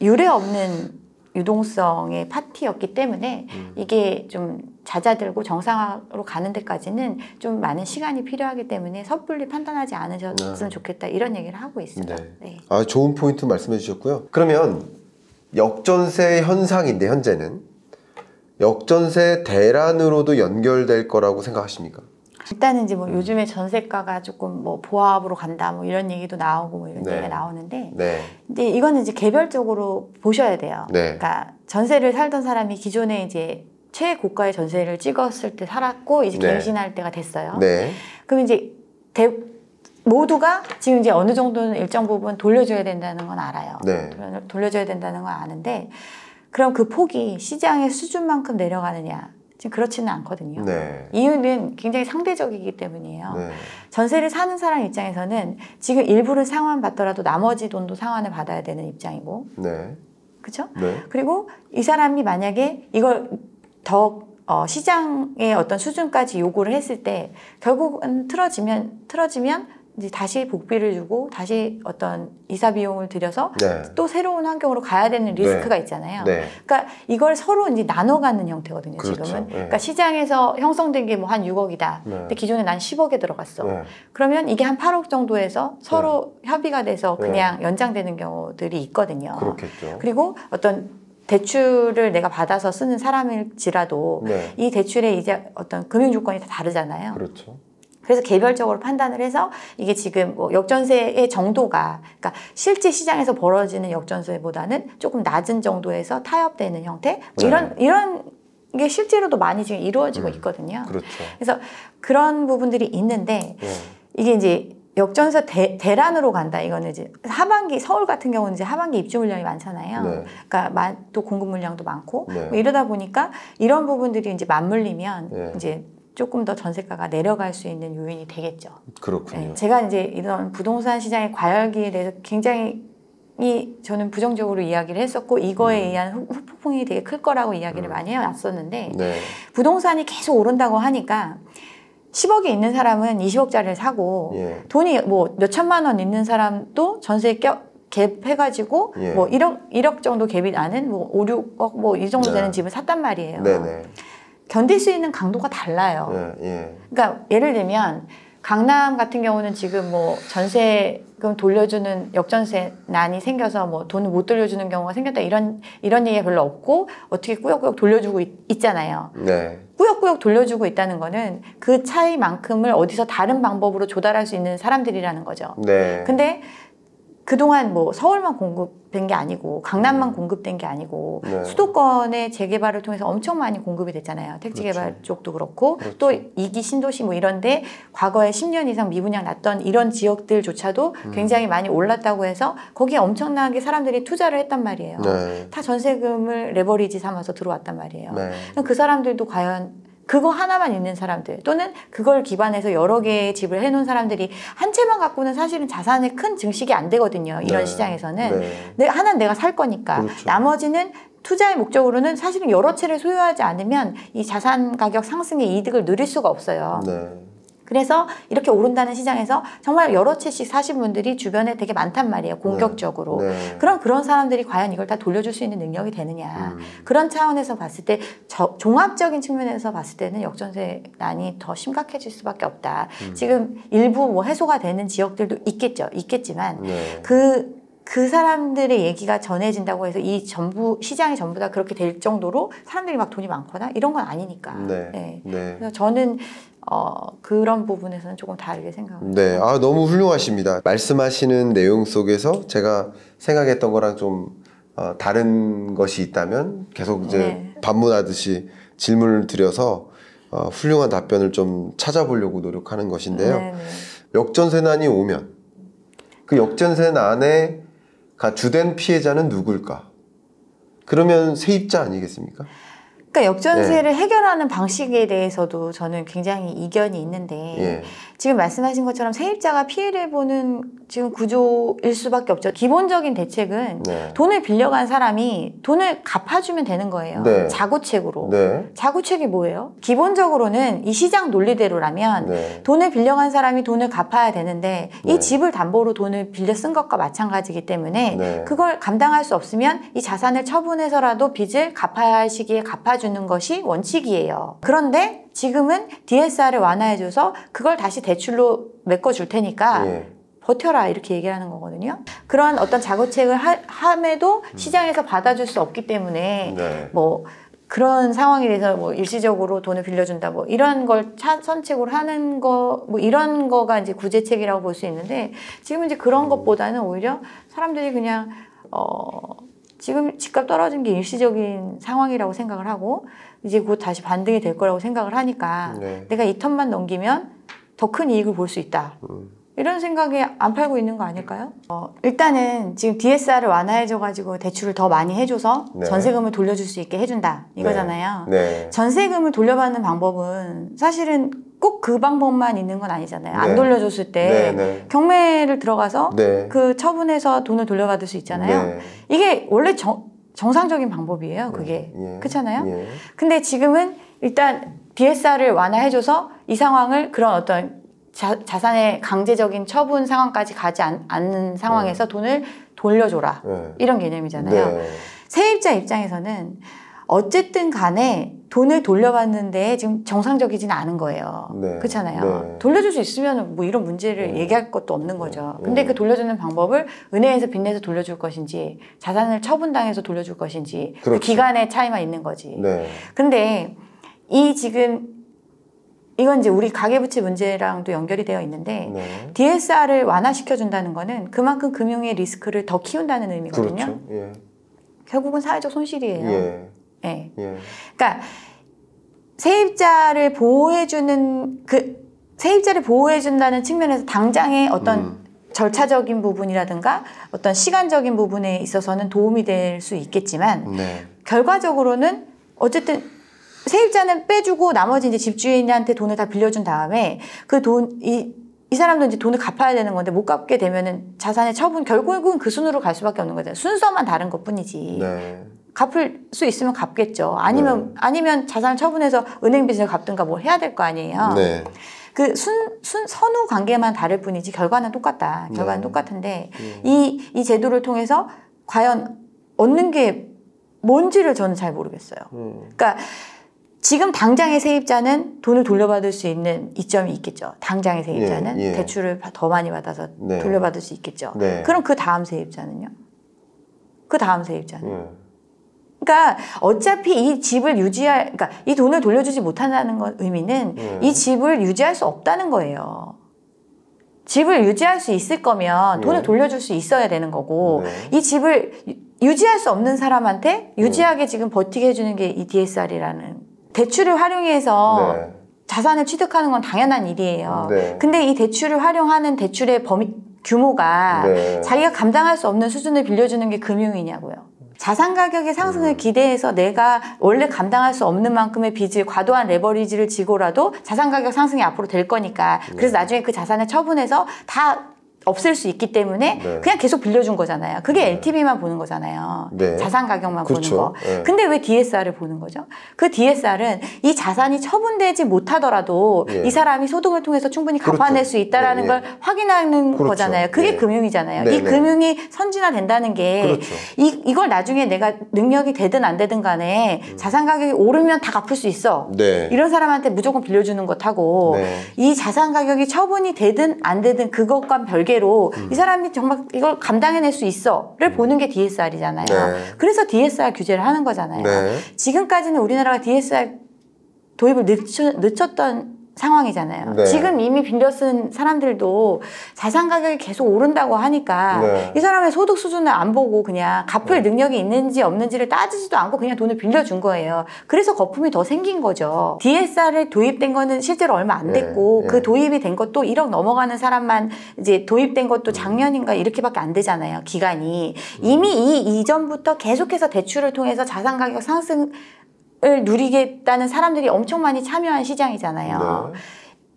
유례 없는 유동성의 파티였기 때문에 이게 좀 잦아들고 정상화로 가는 데까지는 좀 많은 시간이 필요하기 때문에 섣불리 판단하지 않으셨으면 좋겠다 이런 얘기를 하고 있습니다. 네. 아, 좋은 포인트 말씀해 주셨고요. 그러면 역전세 현상인데 현재는 역전세 대란으로도 연결될 거라고 생각하십니까? 일단은 이제 뭐 요즘에 전세가가 조금 뭐 보합으로 간다 뭐 이런 얘기도 나오고 뭐 이런 얘기가 나오는데 근데 이거는 이제 개별적으로 보셔야 돼요. 그러니까 전세를 살던 사람이 기존에 이제 최고가의 전세를 찍었을 때 살았고 이제 갱신할 때가 됐어요. 그럼 이제 모두가 지금 이제 어느 정도는 일정 부분 돌려줘야 된다는 건 알아요. 돌려줘야 된다는 건 아는데 그럼 그 폭이 시장의 수준만큼 내려가느냐 지금 그렇지는 않거든요. 네. 이유는 굉장히 상대적이기 때문이에요. 네. 전세를 사는 사람 입장에서는 지금 일부를 상환받더라도 나머지 돈도 상환을 받아야 되는 입장이고, 네. 그렇죠? 네. 그리고 이 사람이 만약에 이걸 더 시장의 어떤 수준까지 요구를 했을 때 결국은 틀어지면 이제 다시 복비를 주고 다시 어떤 이사 비용을 들여서 네. 또 새로운 환경으로 가야 되는 리스크가 있잖아요. 네. 그러니까 이걸 서로 이제 나눠 갖는 형태거든요. 그렇죠. 지금은. 네. 그러니까 시장에서 형성된 게 뭐 한 6억이다. 네. 근데 기존에 난 10억에 들어갔어. 네. 그러면 이게 한 8억 정도에서 서로 협의가 돼서 네. 그냥 연장되는 경우들이 있거든요. 그렇겠죠. 그리고 어떤 대출을 내가 받아서 쓰는 사람일지라도 네. 이 대출의 이제 어떤 금융 조건이 다 다르잖아요. 그렇죠. 그래서 개별적으로 판단을 해서 이게 지금 뭐 역전세의 정도가, 그러니까 실제 시장에서 벌어지는 역전세보다는 조금 낮은 정도에서 타협되는 형태, 뭐 이런 게 실제로도 많이 지금 이루어지고 있거든요. 그렇죠. 그래서 그런 부분들이 있는데 네. 이게 이제 역전세 대란으로 간다. 이거는 이제 하반기 서울 같은 경우는 이제 하반기 입주 물량이 많잖아요. 네. 그러니까 또 공급 물량도 많고 네. 뭐 이러다 보니까 이런 부분들이 이제 맞물리면 네. 이제 조금 더 전세가가 내려갈 수 있는 요인이 되겠죠. 그렇군요. 네, 제가 이제 이런 부동산 시장의 과열기에 대해서 굉장히 저는 부정적으로 이야기를 했었고 이거에 의한 후폭풍이 되게 클 거라고 이야기를 많이 해왔었는데 네. 부동산이 계속 오른다고 하니까 10억이 있는 사람은 20억짜리를 사고 예. 돈이 뭐 몇 천만 원 있는 사람도 전세에 갭해가지고 예. 뭐 1억 정도 갭이 나는 뭐 5, 6억 뭐 이 정도 되는 네. 집을 샀단 말이에요. 네네. 견딜 수 있는 강도가 달라요. 예. 예. 그러니까 예를 들면 강남 같은 경우는 지금 뭐 전세금 돌려주는 역전세난이 생겨서 뭐 돈을 못 돌려주는 경우가 생겼다 이런 얘기가 별로 없고 어떻게 꾸역꾸역 돌려주고 있잖아요. 네. 꾸역꾸역 돌려주고 있다는 거는 그 차이만큼을 어디서 다른 방법으로 조달할 수 있는 사람들이라는 거죠. 네. 근데 그동안 뭐 서울만 공급된 게 아니고 강남만 공급된 게 아니고 네. 수도권의 재개발을 통해서 엄청 많이 공급이 됐잖아요. 택지개발 그렇죠. 쪽도 그렇고 그렇죠. 또 2기 신도시 뭐 이런데 과거에 10년 이상 미분양 났던 이런 지역들조차도 굉장히 많이 올랐다고 해서 거기에 엄청나게 사람들이 투자를 했단 말이에요. 네. 다 전세금을 레버리지 삼아서 들어왔단 말이에요. 네. 그럼 그 사람들도 과연 그거 하나만 있는 사람들 또는 그걸 기반해서 여러 개의 집을 해놓은 사람들이 한 채만 갖고는 사실은 자산의 큰 증식이 안 되거든요. 이런 네. 시장에서는. 네. 하나는 내가 살 거니까. 그렇죠. 나머지는 투자의 목적으로는 사실은 여러 채를 소유하지 않으면 이 자산 가격 상승의 이득을 누릴 수가 없어요. 네. 그래서 이렇게 오른다는 시장에서 정말 여러 채씩 사신 분들이 주변에 되게 많단 말이에요. 공격적으로. 네. 그런 사람들이 과연 이걸 다 돌려줄 수 있는 능력이 되느냐. 그런 차원에서 봤을 때 종합적인 측면에서 봤을 때는 역전세난이 더 심각해질 수밖에 없다. 지금 일부 뭐 해소가 되는 지역들도 있겠지만 네. 그 사람들의 얘기가 전해진다고 해서 시장이 전부 다 그렇게 될 정도로 사람들이 막 돈이 많거나 이런 건 아니니까. 네. 네. 네. 그래서 저는 그런 부분에서는 조금 다르게 생각합니다. 네, 너무 훌륭하십니다. 말씀하시는 내용 속에서 제가 생각했던 거랑 좀 다른 것이 있다면 계속 이제 네. 반문하듯이 질문을 드려서 훌륭한 답변을 좀 찾아보려고 노력하는 것인데요. 네네. 역전세난이 오면 그 역전세난의 주된 피해자는 누굴까? 그러면 세입자 아니겠습니까? 그러니까 역전세를 해결하는 방식에 대해서도 저는 굉장히 이견이 있는데 예. 지금 말씀하신 것처럼 세입자가 피해를 보는 지금 구조일 수밖에 없죠. 기본적인 대책은 네. 돈을 빌려간 사람이 돈을 갚아주면 되는 거예요. 네. 자구책으로. 네. 자구책이 뭐예요? 기본적으로는 이 시장 논리대로라면 네. 돈을 빌려간 사람이 돈을 갚아야 되는데 네. 이 집을 담보로 돈을 빌려 쓴 것과 마찬가지이기 때문에 네. 그걸 감당할 수 없으면 이 자산을 처분해서라도 빚을 갚아야 할 시기에 갚아주는 것이 원칙이에요. 그런데 지금은 DSR을 완화해줘서 그걸 다시 대출로 메꿔줄 테니까 예. 버텨라 이렇게 얘기를 하는 거거든요. 그런 어떤 자구책을 함에도 시장에서 받아줄 수 없기 때문에 네. 뭐 그런 상황에 대해서 뭐 일시적으로 돈을 빌려준다 뭐 이런 걸 선책으로 하는 거 뭐 이런 거가 이제 구제책이라고 볼 수 있는데 지금 이제 그런 것보다는 오히려 사람들이 그냥 지금 집값 떨어진 게 일시적인 상황이라고 생각을 하고 이제 곧 다시 반등이 될 거라고 생각을 하니까 네. 내가 이 턴만 넘기면 더 큰 이익을 볼 수 있다. 이런 생각에 안 팔고 있는 거 아닐까요? 일단은 지금 DSR을 완화해줘가지고 대출을 더 많이 해줘서 네. 전세금을 돌려줄 수 있게 해준다 이거잖아요. 네. 전세금을 돌려받는 방법은 사실은 꼭 그 방법만 있는 건 아니잖아요. 안 네. 돌려줬을 때 네. 경매를 들어가서 네. 그 처분해서 돈을 돌려받을 수 있잖아요. 네. 이게 원래 정상적인 방법이에요. 그게. 예. 그렇잖아요. 예. 근데 지금은 일단 DSR을 완화해줘서 이 상황을 그런 어떤 자산의 강제적인 처분 상황까지 가지 않는 상황에서 돈을 돌려줘라. 네. 이런 개념이잖아요. 네. 세입자 입장에서는 어쨌든 간에 돈을 돌려받는데 지금 정상적이지는 않은 거예요. 네. 그렇잖아요. 네. 돌려줄 수 있으면 뭐 이런 문제를 얘기할 것도 없는 거죠. 근데 그 돌려주는 방법을 은행에서 빚내서 돌려줄 것인지 자산을 처분당해서 돌려줄 것인지 그 그렇죠. 기간의 차이만 있는 거지. 네. 근데 이건 이제 우리 가계부채 문제랑도 연결이 되어 있는데 네. DSR을 완화시켜준다는 거는 그만큼 금융의 리스크를 더 키운다는 의미거든요. 그렇죠. 예. 결국은 사회적 손실이에요. 예. 네. 예. 그러니까 세입자를 보호해준다는 측면에서 당장의 어떤 절차적인 부분이라든가 어떤 시간적인 부분에 있어서는 도움이 될 수 있겠지만 네. 결과적으로는 어쨌든 세입자는 빼주고 나머지 이제 집주인한테 돈을 다 빌려준 다음에 이 사람도 이제 돈을 갚아야 되는 건데 못 갚게 되면은 자산의 처분 결국은 그 순으로 갈 수밖에 없는 거잖아요. 순서만 다른 것 뿐이지. 네. 갚을 수 있으면 갚겠죠. 아니면 자산을 처분해서 은행 빚을 갚든가 뭘 해야 될 거 아니에요. 네. 그 선후 관계만 다를 뿐이지 결과는 똑같다. 결과는 똑같은데 이 제도를 통해서 과연 얻는 게 뭔지를 저는 잘 모르겠어요. 그러니까 지금 당장의 세입자는 돈을 돌려받을 수 있는 이점이 있겠죠. 당장의 세입자는 예. 대출을 더 많이 받아서 네. 돌려받을 수 있겠죠. 네. 그럼 그 다음 세입자는요? 그 다음 세입자는? 예. 그러니까 어차피 이 집을 그러니까 이 돈을 돌려주지 못한다는 의미는 이 집을 유지할 수 없다는 거예요. 집을 유지할 수 있을 거면 돈을 돌려줄 수 있어야 되는 거고 이 집을 유지할 수 없는 사람한테 유지하게 지금 버티게 해주는 게 이 DSR이라는 대출을 활용해서 자산을 취득하는 건 당연한 일이에요. 네. 근데 이 대출을 활용하는 대출의 규모가 자기가 감당할 수 없는 수준을 빌려주는 게 금융이냐고요. 자산 가격의 상승을 기대해서 내가 원래 감당할 수 없는 만큼의 빚을 과도한 레버리지를 지고라도 자산 가격 상승이 앞으로 될 거니까 그래서 나중에 그 자산을 처분해서 다 없앨 수 있기 때문에 그냥 계속 빌려준 거잖아요. 그게 LTV만 보는 거잖아요. 자산 가격만 그렇죠. 보는 거. 근데 왜 DSR을 보는 거죠? 그 DSR은 이 자산이 처분되지 못하더라도 이 사람이 소득을 통해서 충분히 갚아낼 수 있다는 걸 확인하는 거잖아요. 그게 금융이잖아요. 이 금융이 선진화된다는 게 이걸 나중에 내가 능력이 되든 안 되든 간에 자산 가격이 오르면 다 갚을 수 있어. 이런 사람한테 무조건 빌려주는 것하고 이 자산 가격이 처분이 되든 안 되든 그것과 별개로 이 사람이 정말 이걸 감당해낼 수 있어를 보는 게 DSR이잖아요. 그래서 DSR 규제를 하는 거잖아요. 지금까지는 우리나라가 DSR 도입을 늦췄던 상황이잖아요. 지금 이미 빌려 쓴 사람들도 자산 가격이 계속 오른다고 하니까 이 사람의 소득 수준을 안 보고 그냥 갚을 능력이 있는지 없는지를 따지지도 않고 그냥 돈을 빌려준 거예요. 그래서 거품이 더 생긴 거죠. DSR을 도입된 거는 실제로 얼마 안 됐고 그 도입이 된 것도 1억 넘어가는 사람만 이제 도입된 것도 작년인가 이렇게밖에 안 되잖아요. 기간이. 이미 이전부터 계속해서 대출을 통해서 자산 가격 상승 을 누리겠다는 사람들이 엄청 많이 참여한 시장이잖아요.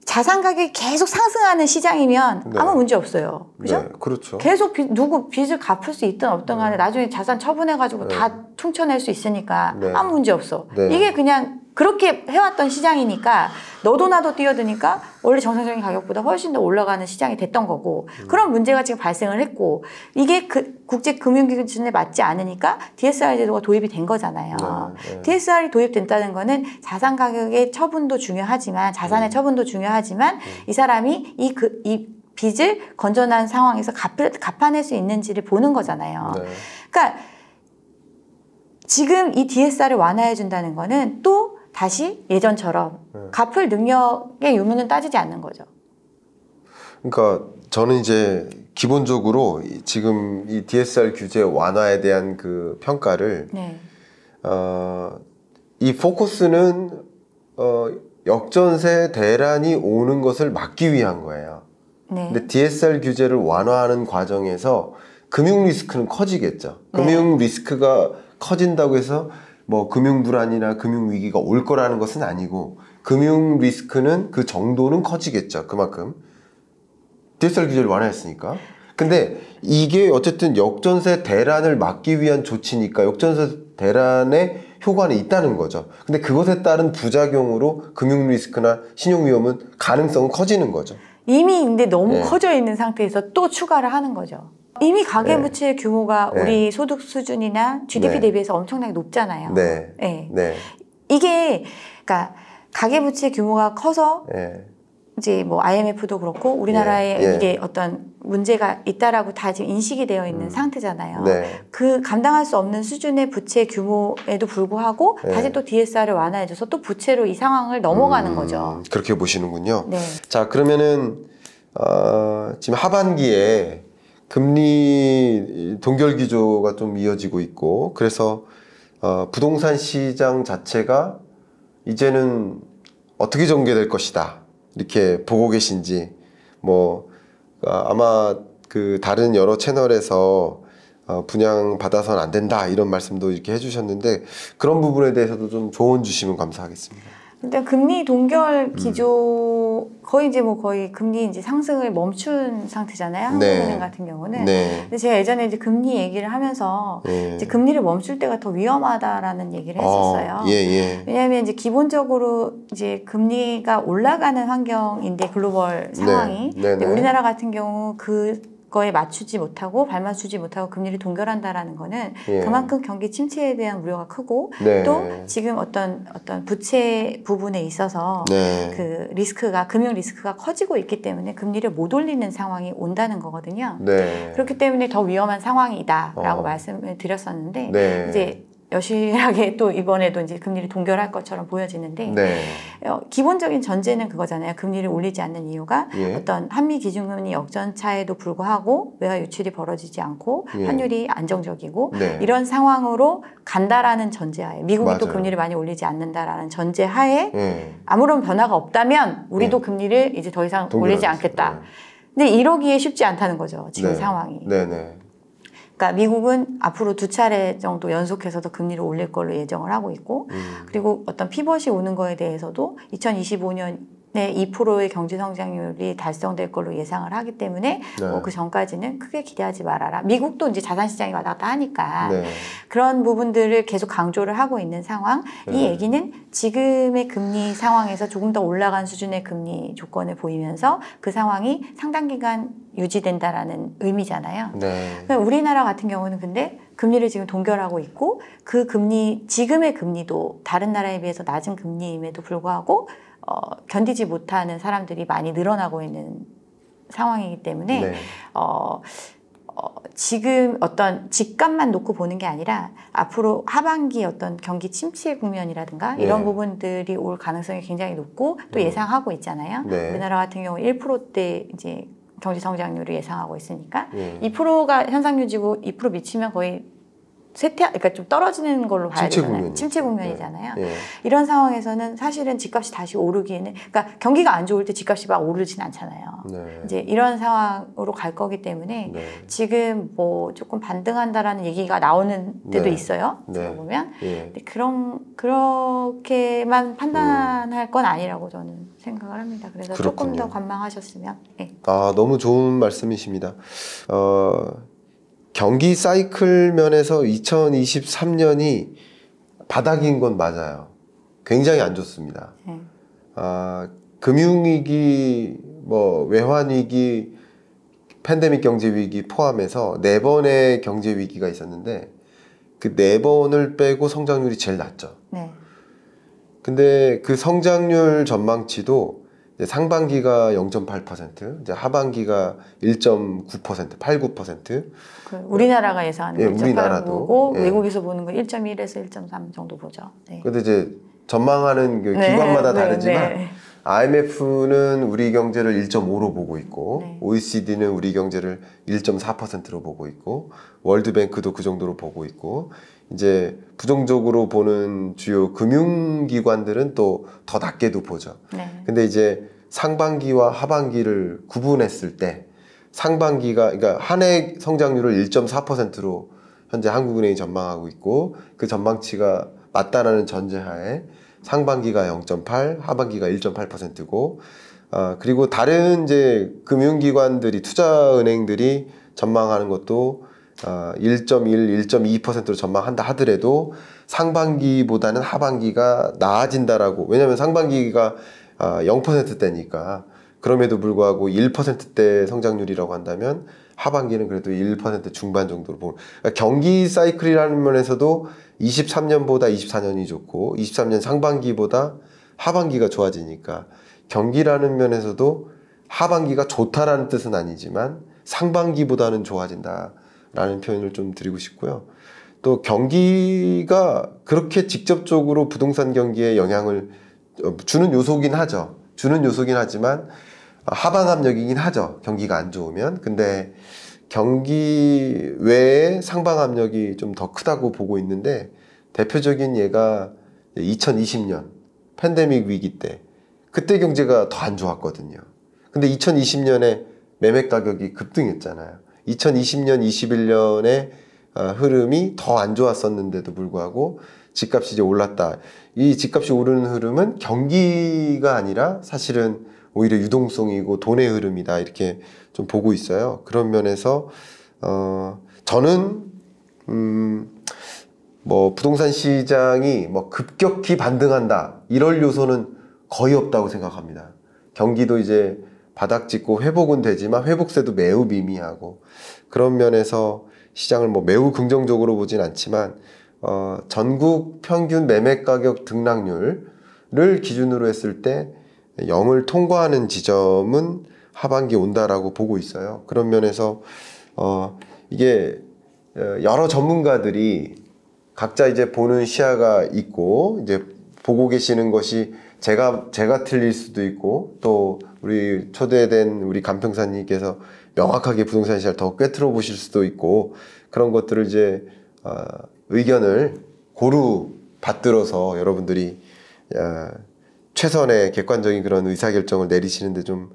자산 가격이 계속 상승하는 시장이면 아무 문제 없어요. 그죠? 그렇죠. 계속 누구 빚을 갚을 수 있든 없든 간에 나중에 자산 처분해가지고 다 퉁쳐낼 수 있으니까 아무 문제 없어. 이게 그냥 그렇게 해왔던 시장이니까 너도 나도 뛰어드니까 원래 정상적인 가격보다 훨씬 더 올라가는 시장이 됐던 거고 그런 문제가 지금 발생을 했고 이게 그 국제 금융기준에 맞지 않으니까 DSR 제도가 도입이 된 거잖아요. DSR이 도입된다는 거는 자산 가격의 처분도 중요하지만 자산의 처분도 중요하지만 이 사람이 이 빚을 건전한 상황에서 갚아낼 수 있는지를 보는 거잖아요. 그러니까 지금 이 DSR을 완화해 준다는 거는 또 다시 예전처럼 갚을 능력의 유무는 따지지 않는 거죠. 그러니까 저는 이제 기본적으로 지금 이 DSR 규제 완화에 대한 그 평가를 이 포커스는 역전세 대란이 오는 것을 막기 위한 거예요. 네. 근데 DSR 규제를 완화하는 과정에서 금융 리스크는 커지겠죠. 금융 리스크가 커진다고 해서 뭐 금융 불안이나 금융 위기가 올 거라는 것은 아니고 금융 리스크는 그 정도는 커지겠죠. 그만큼 DSR 규제를 완화했으니까. 근데 이게 어쨌든 역전세 대란을 막기 위한 조치니까 역전세 대란의 효과는 있다는 거죠. 근데 그것에 따른 부작용으로 금융 리스크나 신용 위험은 가능성은 커지는 거죠. 이미 근데 너무 커져 있는 상태에서 또 추가를 하는 거죠. 이미 가계부채 규모가 우리 소득 수준이나 GDP 대비해서 엄청나게 높잖아요. 네. 이게 그러니까 가계부채 규모가 커서 이제 뭐 IMF도 그렇고 우리나라에 이게 어떤 문제가 있다라고 다 지금 인식이 되어 있는 상태잖아요. 그 감당할 수 없는 수준의 부채 규모에도 불구하고 다시 또 DSR을 완화해줘서 또 부채로 이 상황을 넘어가는 거죠. 그렇게 보시는군요. 자, 그러면은 지금 하반기에 금리 동결 기조가 좀 이어지고 있고 그래서 부동산 시장 자체가 이제는 어떻게 전개될 것이다 이렇게 보고 계신지 뭐 아마 그 다른 여러 채널에서 분양 받아서는 안 된다 이런 말씀도 이렇게 해주셨는데 그런 부분에 대해서도 좀 조언 주시면 감사하겠습니다. 일단 금리 동결 기조 거의 이제 뭐 거의 금리 이제 상승을 멈춘 상태잖아요. 한국은행 같은 경우는. 근데 제가 예전에 이제 금리 얘기를 하면서 이제 금리를 멈출 때가 더 위험하다라는 얘기를 했었어요. 왜냐하면 이제 기본적으로 이제 금리가 올라가는 환경인데 글로벌 상황이 근데 우리나라 같은 경우 그거에 맞추지 못하고 발맞추지 못하고 금리를 동결한다라는 거는 그만큼 경기 침체에 대한 우려가 크고 또 지금 어떤 부채 부분에 있어서 그 리스크가 금융 리스크가 커지고 있기 때문에 금리를 못 올리는 상황이 온다는 거거든요. 그렇기 때문에 더 위험한 상황이다라고 말씀을 드렸었는데 이제 여실하게 또 이번에도 이제 금리를 동결할 것처럼 보여지는데 기본적인 전제는 그거잖아요. 금리를 올리지 않는 이유가 어떤 한미 기준금리 역전차에도 불구하고 외화 유출이 벌어지지 않고 환율이 안정적이고 이런 상황으로 간다라는 전제하에 미국이 또 금리를 많이 올리지 않는다라는 전제하에 아무런 변화가 없다면 우리도 금리를 이제 더 이상 올리지 않겠다. 근데 이러기에 쉽지 않다는 거죠. 지금 상황이. 그러니까 미국은 앞으로 2차례 정도 연속해서도 금리를 올릴 걸로 예정을 하고 있고 그리고 어떤 피벗이 오는 거에 대해서도 2025년에 2%의 경제 성장률이 달성될 걸로 예상을 하기 때문에 그 전까지는 크게 기대하지 말아라. 미국도 이제 자산 시장이 왔다 갔다 하니까 그런 부분들을 계속 강조를 하고 있는 상황. 이 얘기는 지금의 금리 상황에서 조금 더 올라간 수준의 금리 조건을 보이면서 그 상황이 상당 기간 유지된다라는 의미잖아요. 우리나라 같은 경우는 근데 금리를 지금 동결하고 있고 그 금리 지금의 금리도 다른 나라에 비해서 낮은 금리임에도 불구하고 견디지 못하는 사람들이 많이 늘어나고 있는 상황이기 때문에 지금 어떤 집값만 놓고 보는 게 아니라 앞으로 하반기 어떤 경기 침체 국면이라든가 이런 부분들이 올 가능성이 굉장히 높고 또 예상하고 있잖아요. 우리나라 같은 경우 1%대 이제 경제 성장률을 예상하고 있으니까 2%가 현상 유지고 2% 미치면 거의 그러니까 좀 떨어지는 걸로 봐야 되잖아요. 침체 국면이잖아요. 이런 상황에서는 사실은 집값이 다시 오르기에는, 그러니까 경기가 안 좋을 때 집값이 막 오르진 않잖아요. 이제 이런 상황으로 갈 거기 때문에 지금 뭐 조금 반등한다라는 얘기가 나오는 때도 있어요. 들어보면. 근데 그렇게만 판단할 건 아니라고 저는 생각을 합니다. 그래서 조금 더 관망하셨으면. 너무 좋은 말씀이십니다. 경기 사이클 면에서 2023년이 바닥인 건 맞아요. 굉장히 안 좋습니다. 금융위기, 뭐 외환위기, 팬데믹 경제위기 포함해서 4번의 경제위기가 있었는데 그 4번을 빼고 성장률이 제일 낮죠. 근데 그 성장률 전망치도 상반기가 0.8%, 이제 하반기가 1.9%, 8-9%. 우리나라가 예상하는 거 우리나라도 외국에서 보는 거 1.1에서 1.3 정도 보죠. 근데 이제 전망하는 그 기관마다 다르지만 IMF는 우리 경제를 1.5로 보고 있고 OECD는 우리 경제를 1.4%로 보고 있고 월드뱅크도 그 정도로 보고 있고 이제 부정적으로 보는 주요 금융기관들은 또 더 낮게도 보죠. 근데 이제 상반기와 하반기를 구분했을 때 상반기가 그러니까 한 해 성장률을 1.4%로 현재 한국은행이 전망하고 있고 그 전망치가 맞다라는 전제하에 상반기가 0.8, 하반기가 1.8%고 그리고 다른 이제 금융기관들이 투자은행들이 전망하는 것도 1.1, 1.2%로 전망한다 하더라도 상반기보다는 하반기가 나아진다라고 왜냐하면 상반기가 0%대니까 그럼에도 불구하고 1%대 성장률이라고 한다면 하반기는 그래도 1% 중반 정도로 보는 그러니까 경기 사이클이라는 면에서도 23년보다 24년이 좋고 23년 상반기보다 하반기가 좋아지니까 경기라는 면에서도 하반기가 좋다라는 뜻은 아니지만 상반기보다는 좋아진다라는 표현을 좀 드리고 싶고요. 또 경기가 그렇게 직접적으로 부동산 경기에 영향을 주는 요소긴 하죠. 주는 요소긴 하지만 하방 압력이긴 하죠. 경기가 안 좋으면. 근데 경기 외에 상방 압력이 좀 더 크다고 보고 있는데 대표적인 예가 2020년 팬데믹 위기 때 그때 경제가 더 안 좋았거든요. 근데 2020년에 매매 가격이 급등했잖아요. 2020년, 21년에 흐름이 더 안 좋았었는데도 불구하고 집값이 이제 올랐다. 이 집값이 오르는 흐름은 경기가 아니라 사실은 오히려 유동성이고 돈의 흐름이다 이렇게 좀 보고 있어요. 그런 면에서 저는 뭐 부동산 시장이 뭐 급격히 반등한다 이럴 요소는 거의 없다고 생각합니다. 경기도 이제 바닥 찍고 회복은 되지만 회복세도 매우 미미하고 그런 면에서 시장을 뭐 매우 긍정적으로 보진 않지만 전국 평균 매매 가격 등락률을 기준으로 했을 때 0을 통과하는 지점은 하반기 온다라고 보고 있어요. 그런 면에서 이게 여러 전문가들이 각자 이제 보는 시야가 있고 이제 보고 계시는 것이 제가 틀릴 수도 있고 또 우리 초대된 우리 감평사님께서 명확하게 부동산 시장을 더 꿰뚫어 보실 수도 있고 그런 것들을 이제 의견을 고루 받들어서 여러분들이 최선의 객관적인 그런 의사결정을 내리시는데 좀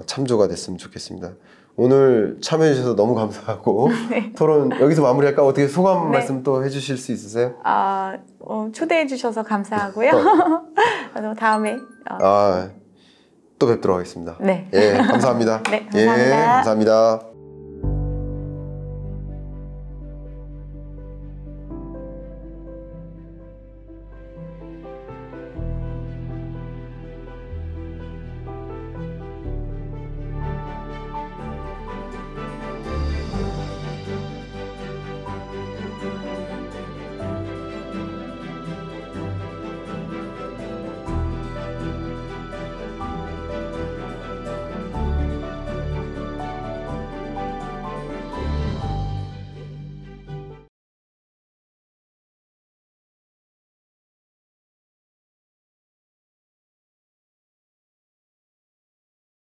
참조가 됐으면 좋겠습니다. 오늘 참여해 주셔서 너무 감사하고 네. 토론 여기서 마무리할까? 어떻게 소감 네. 말씀 또 해주실 수 있으세요? 초대해 주셔서 감사하고요. 다음에 또 뵙도록 하겠습니다. 네. 예, 감사합니다. 네, 감사합니다. 예, 감사합니다.